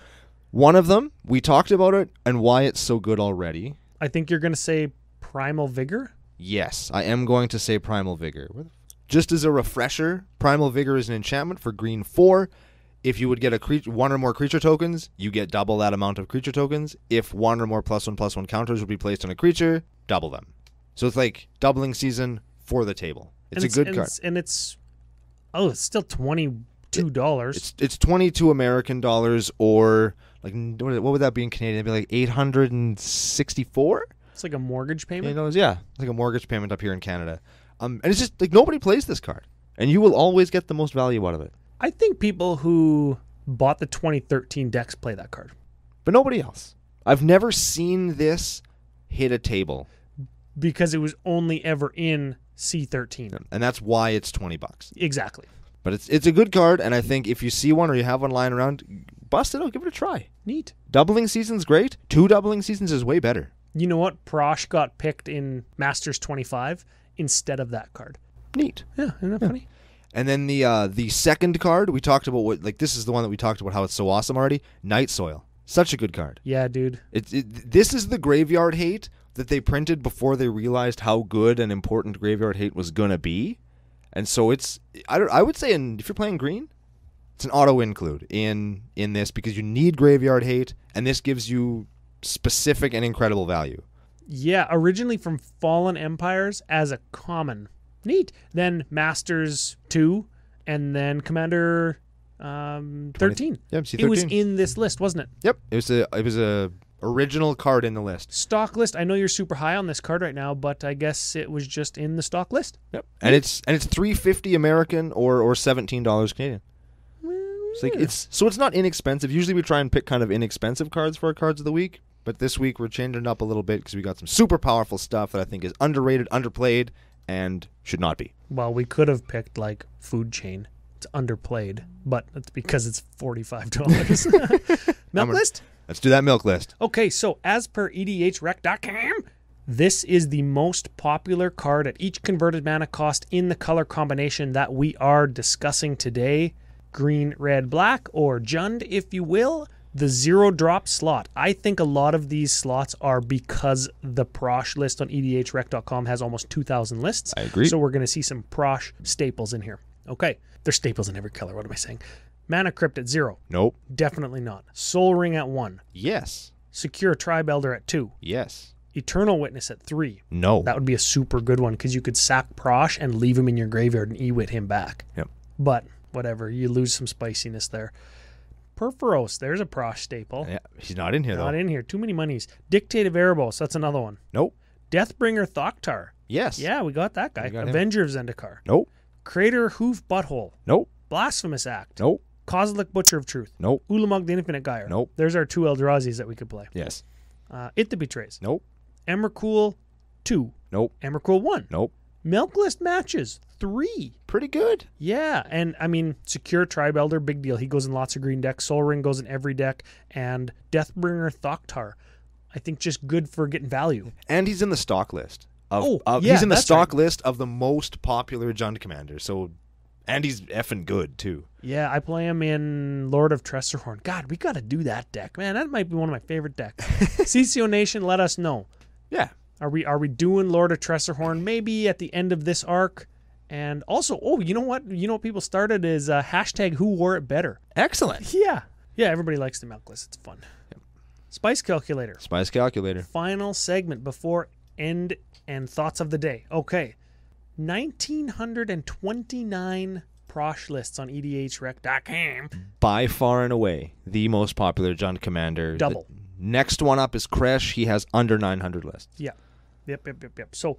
One of them, we talked about it and why it's so good already. I think you're going to say Primal Vigor? Yes, I am going to say Primal Vigor. Just as a refresher, Primal Vigor is an enchantment for green 4. If you would get a 1 or more creature tokens, you get double that amount of creature tokens. If 1 or more +1/+1 counters would be placed on a creature, double them. So it's like doubling season for the table. It's a good card. It's still $22. It's 22 American dollars, or like what would that be in Canadian? It'd be like 864. It's like a mortgage payment. Yeah, it's like a mortgage payment up here in Canada. And it's just like nobody plays this card, and you will always get the most value out of it. I think people who bought the 2013 decks play that card, but nobody else. I've never seen this hit a table because it was only ever in C13, and that's why it's $20. Exactly. But it's a good card, and I think if you see one or you have one lying around, bust it out, give it a try. Neat. Doubling season's great. 2 doubling seasons is way better. You know what? Prossh got picked in Masters 25 instead of that card. Neat. Yeah, isn't that funny? And then the second card we talked about, this is the one that we talked about how it's so awesome already. Night Soil, such a good card. Yeah, dude. This is the graveyard hate that they printed before they realized how good and important graveyard hate was gonna be, and so I would say if you're playing green, it's an auto include in this because you need graveyard hate, and this gives you specific and incredible value. Yeah, originally from Fallen Empires as a common. Neat. Then Masters 2, and then Commander 13. Yep, C13. It was in this list, wasn't it? Yep, it was a original card in the list. Stock list. I know you're super high on this card right now, but I guess it was just in the stock list. Yep, and it's $3.50 American or $17 Canadian. So it's not inexpensive. Usually we try and pick kind of inexpensive cards for our cards of the week, but this week we're changing it up a little bit because we got some super powerful stuff that I think is underrated, underplayed, and should not be. Well, we could have picked like Food Chain. It's underplayed, but it's because it's $45. Milk list? Let's do that milk list. Okay, so as per EDHREC.com, this is the most popular card at each converted mana cost in the color combination that we are discussing today. Green, red, black, or Jund, if you will. The 0-drop slot. I think a lot of these slots are because the Prossh list on EDHREC.com has almost 2,000 lists. I agree. So we're going to see some Prossh staples in here. Okay. There's staples in every color. What am I saying? Mana Crypt at 0. Nope. Definitely not. Soul Ring at 1. Yes. Secure Tribe Elder at 2. Yes. Eternal Witness at 3. No. That would be a super good one because you could sack Prossh and leave him in your graveyard and E-wit him back. Yep. But whatever, you lose some spiciness there. Perforos, there's a Prossh staple. Yeah, he's not in here, though. Not in here. Too many monies. Dictate of Erebos, that's another one. Nope. Deathbringer Thoktar. Yes. Yeah, we got that guy. We got him. Avenger of Zendikar. Nope. Crater Hoof Butthole. Nope. Blasphemous Act. Nope. Kozilek Butcher of Truth. Nope. Ulamog the Infinite Gyre. Nope. There's our 2 Eldrazi's that we could play. Yes. It that Betrays. Nope. Emrakul 2. Nope. Emrakul 1. Nope. Milk List Matches 3. Pretty good. Yeah, and I mean, Secure Tribe Elder, big deal. He goes in lots of green decks. Soul Ring goes in every deck. And Deathbringer Thoktar, I think just good for getting value. And he's in the stock list. Yeah, he's in the that's stock right. list of the most popular Jund commanders. So, and he's effing good, too. Yeah, I play him in Lord of Tressorhorn. God, we got to do that deck. Man, that might be one of my favorite decks. CCO Nation, let us know. Yeah. Are we doing Lord of Tressorhorn maybe at the end of this arc? And also, you know what? You know what people started is hashtag Who Wore It Better. Excellent. Yeah. Yeah, everybody likes the milk list. It's fun. Yep. Spice Calculator. Spice Calculator. Final segment before end and thoughts of the day. Okay. 1,929 Prossh lists on EDHREC.com. By far and away, the most popular Jund commander. Double. The next one up is Kresh. He has under 900 lists. Yeah. Yep. So,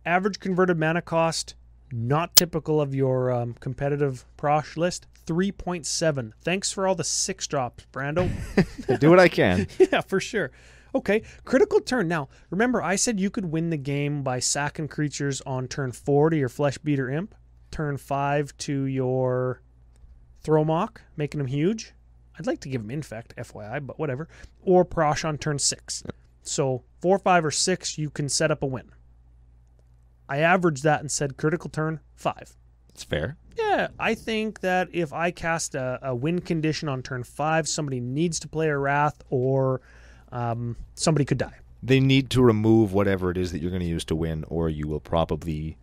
average converted mana cost, not typical of your competitive Prossh list, 3.7. Thanks for all the 6 drops, Brando. I do what I can. Yeah, for sure. Okay, critical turn. Now, remember, I said you could win the game by sacking creatures on turn 4 to your Flesh Beater Imp, turn 5 to your Throwmock, making them huge. I'd like to give him Infect, FYI, but whatever. Or Prossh on turn 6. So 4, 5, or 6, you can set up a win. I averaged that and said critical turn 5. It's fair. Yeah, I think that if I cast a win condition on turn 5, somebody needs to play a Wrath or somebody could die. They need to remove whatever it is that you're going to use to win, or you will probably...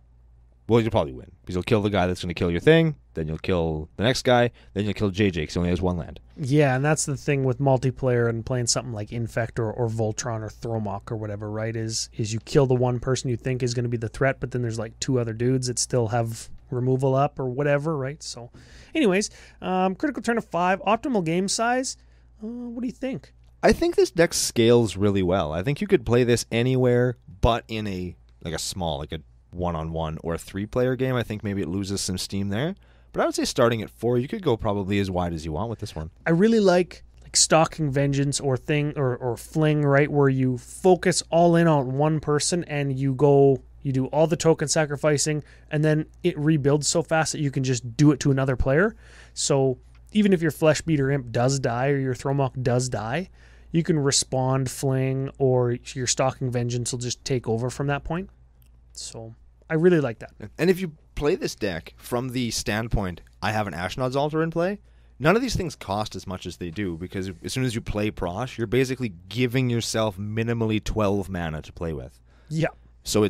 Well, you'll probably win. Because you'll kill the guy that's going to kill your thing, then you'll kill the next guy, then you'll kill JJ because he only has 1 land. Yeah, and that's the thing with multiplayer and playing something like Infect or Voltron or Throwmock or whatever, right? Is you kill the one person you think is going to be the threat, but then there's like 2 other dudes that still have removal up or whatever, right? So anyways, critical turn of 5, optimal game size. What do you think? I think this deck scales really well. I think you could play this anywhere but in a small, like a 1-on-1 or a 3-player game. I think maybe it loses some steam there. But I would say starting at 4, you could go probably as wide as you want with this one. I really like Stalking Vengeance or Fling, right, where you focus all in on one person and you do all the token sacrificing and then it rebuilds so fast that you can just do it to another player. So even if your Flesh Beater Imp does die or your Throwmock does die, you can respond Fling or your Stalking Vengeance will just take over from that point. So I really like that. And if you play this deck from the standpoint, I have an Ashnod's Altar in play, none of these things cost as much as they do, because as soon as you play Prossh, you're basically giving yourself minimally 12 mana to play with. Yeah. So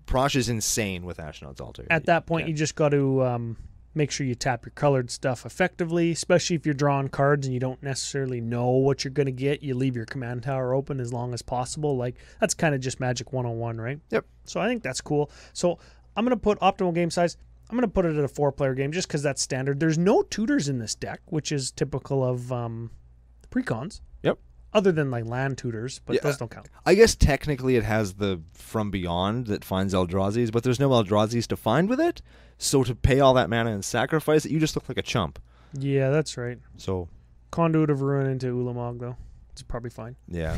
Prossh is insane with Ashnod's Altar. At that point, you just got to make sure you tap your colored stuff effectively, especially if you're drawing cards and you don't necessarily know what you're going to get. You leave your command tower open as long as possible. Like, that's kind of just Magic 101, right? Yep. So I think that's cool. So I'm going to put optimal game size. I'm going to put it at a 4-player game just because that's standard. There's no tutors in this deck, which is typical of the precons. Yep. Other than like land tutors, but those don't count. I guess technically it has the From Beyond that finds Eldrazi's, but there's no Eldrazi's to find with it. So to pay all that mana and sacrifice it, you just look like a chump. Yeah, that's right. So Conduit of Ruin into Ulamog, though. It's probably fine. Yeah.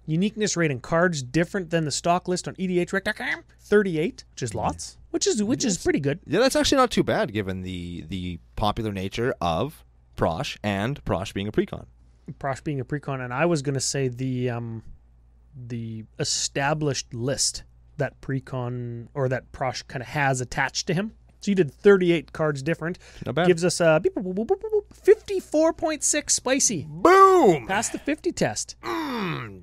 Uniqueness rating. Cards different than the stock list on EDHREC.com. 38, which is lots, which is pretty good. Yeah, that's actually not too bad given the popular nature of Prossh and Prossh being a precon. Prossh being a precon, and I was going to say the established list that precon or that Prossh kind of has attached to him. So you did 38 cards different. Not bad. Gives us 54.6 spicy. Boom! Passed the 50 test.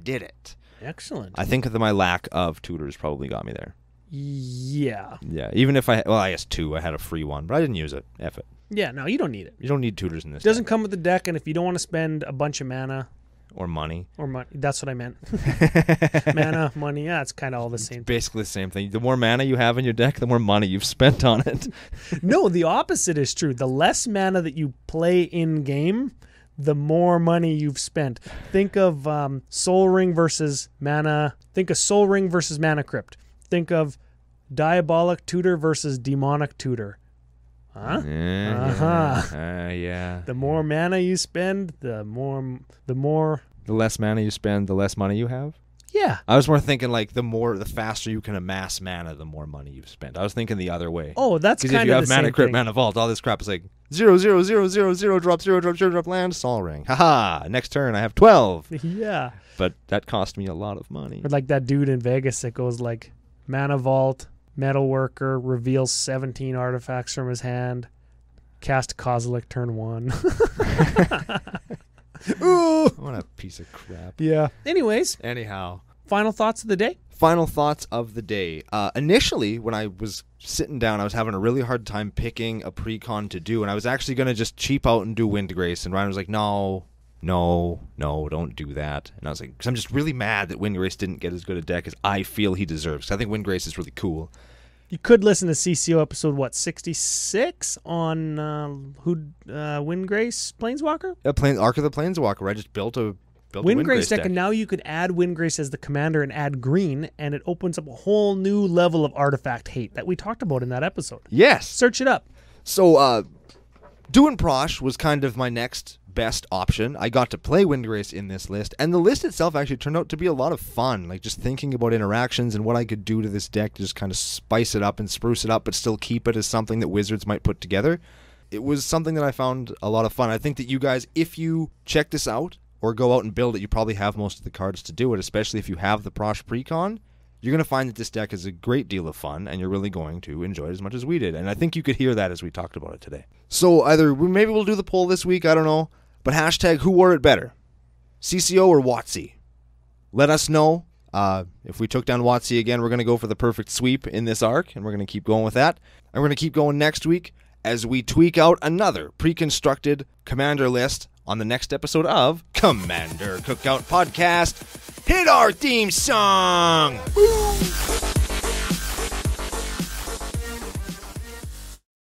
Did it. Excellent. I think that my lack of tutors probably got me there. Yeah. Yeah, even if I guess 2, I had a free one, but I didn't use it. F it. Yeah, no, you don't need it. You don't need tutors in this It doesn't deck. come with the deck, and if you don't want to spend a bunch of mana Or money. or money, that's what I meant. Mana, money, yeah, it's kind of all the same. Basically the same thing. The more mana you have in your deck, the more money you've spent on it. No, the opposite is true. The less mana that you play in game, the more money you've spent. Think of Soul Ring versus mana. Think of Soul Ring versus Mana Crypt. Think of Diabolic Tutor versus Demonic Tutor. Huh? Yeah. The more mana you spend, the more. The less mana you spend, the less money you have? Yeah. I was more thinking like the faster you can amass mana, the more money you've spent. I was thinking the other way. Oh, that's Because if kind you of have the Mana same Crypt, thing. Mana Vault, all this crap is like 0, 0, 0, 0, 0, drop 0, drop 0, drop land, Sol Ring. Haha, next turn I have 12. Yeah. But that cost me a lot of money. Or like that dude in Vegas that goes like Mana Vault, Metal Worker, reveals 17 artifacts from his hand, cast Kozilek turn 1. Ooh. What a piece of crap. Yeah. Anyways, Anyhow. final thoughts of the day? Final thoughts of the day. Initially, when I was sitting down, I was having a really hard time picking a pre-con to do, and I was actually going to just cheap out and do Windgrace, and Ryan was like, no, don't do that. And I was like, because I'm just really mad that Windgrace didn't get as good a deck as I feel he deserves, because I think Windgrace is really cool. You could listen to CCO episode, 66 on Windgrace Planeswalker? Arc of the Planeswalker. I just built a Windgrace deck, and now you could add Windgrace as the commander and add green, and it opens up a whole new level of artifact hate that we talked about in that episode. Yes. Search it up. So, doing Prossh was kind of my next best option. I got to play Windgrace in this list, and the list itself actually turned out to be a lot of fun. Like, just thinking about interactions and what I could do to this deck to just kind of spice it up and spruce it up, but still keep it as something that Wizards might put together. It was something that I found a lot of fun. I think that you guys, if you check this out or go out and build it, you probably have most of the cards to do it, especially if you have the Prossh Precon. You're going to find that this deck is a great deal of fun, and you're really going to enjoy it as much as we did. And I think you could hear that as we talked about it today. So maybe we'll do the poll this week, I don't know. But hashtag who wore it better, CCO or WotC? Let us know. If we took down WotC again, we're going to go for the perfect sweep in this arc, and we're going to keep going with that. And we're going to keep going next week as we tweak out another pre-constructed commander list on the next episode of Commander Cookout Podcast. Hit our theme song! Woo!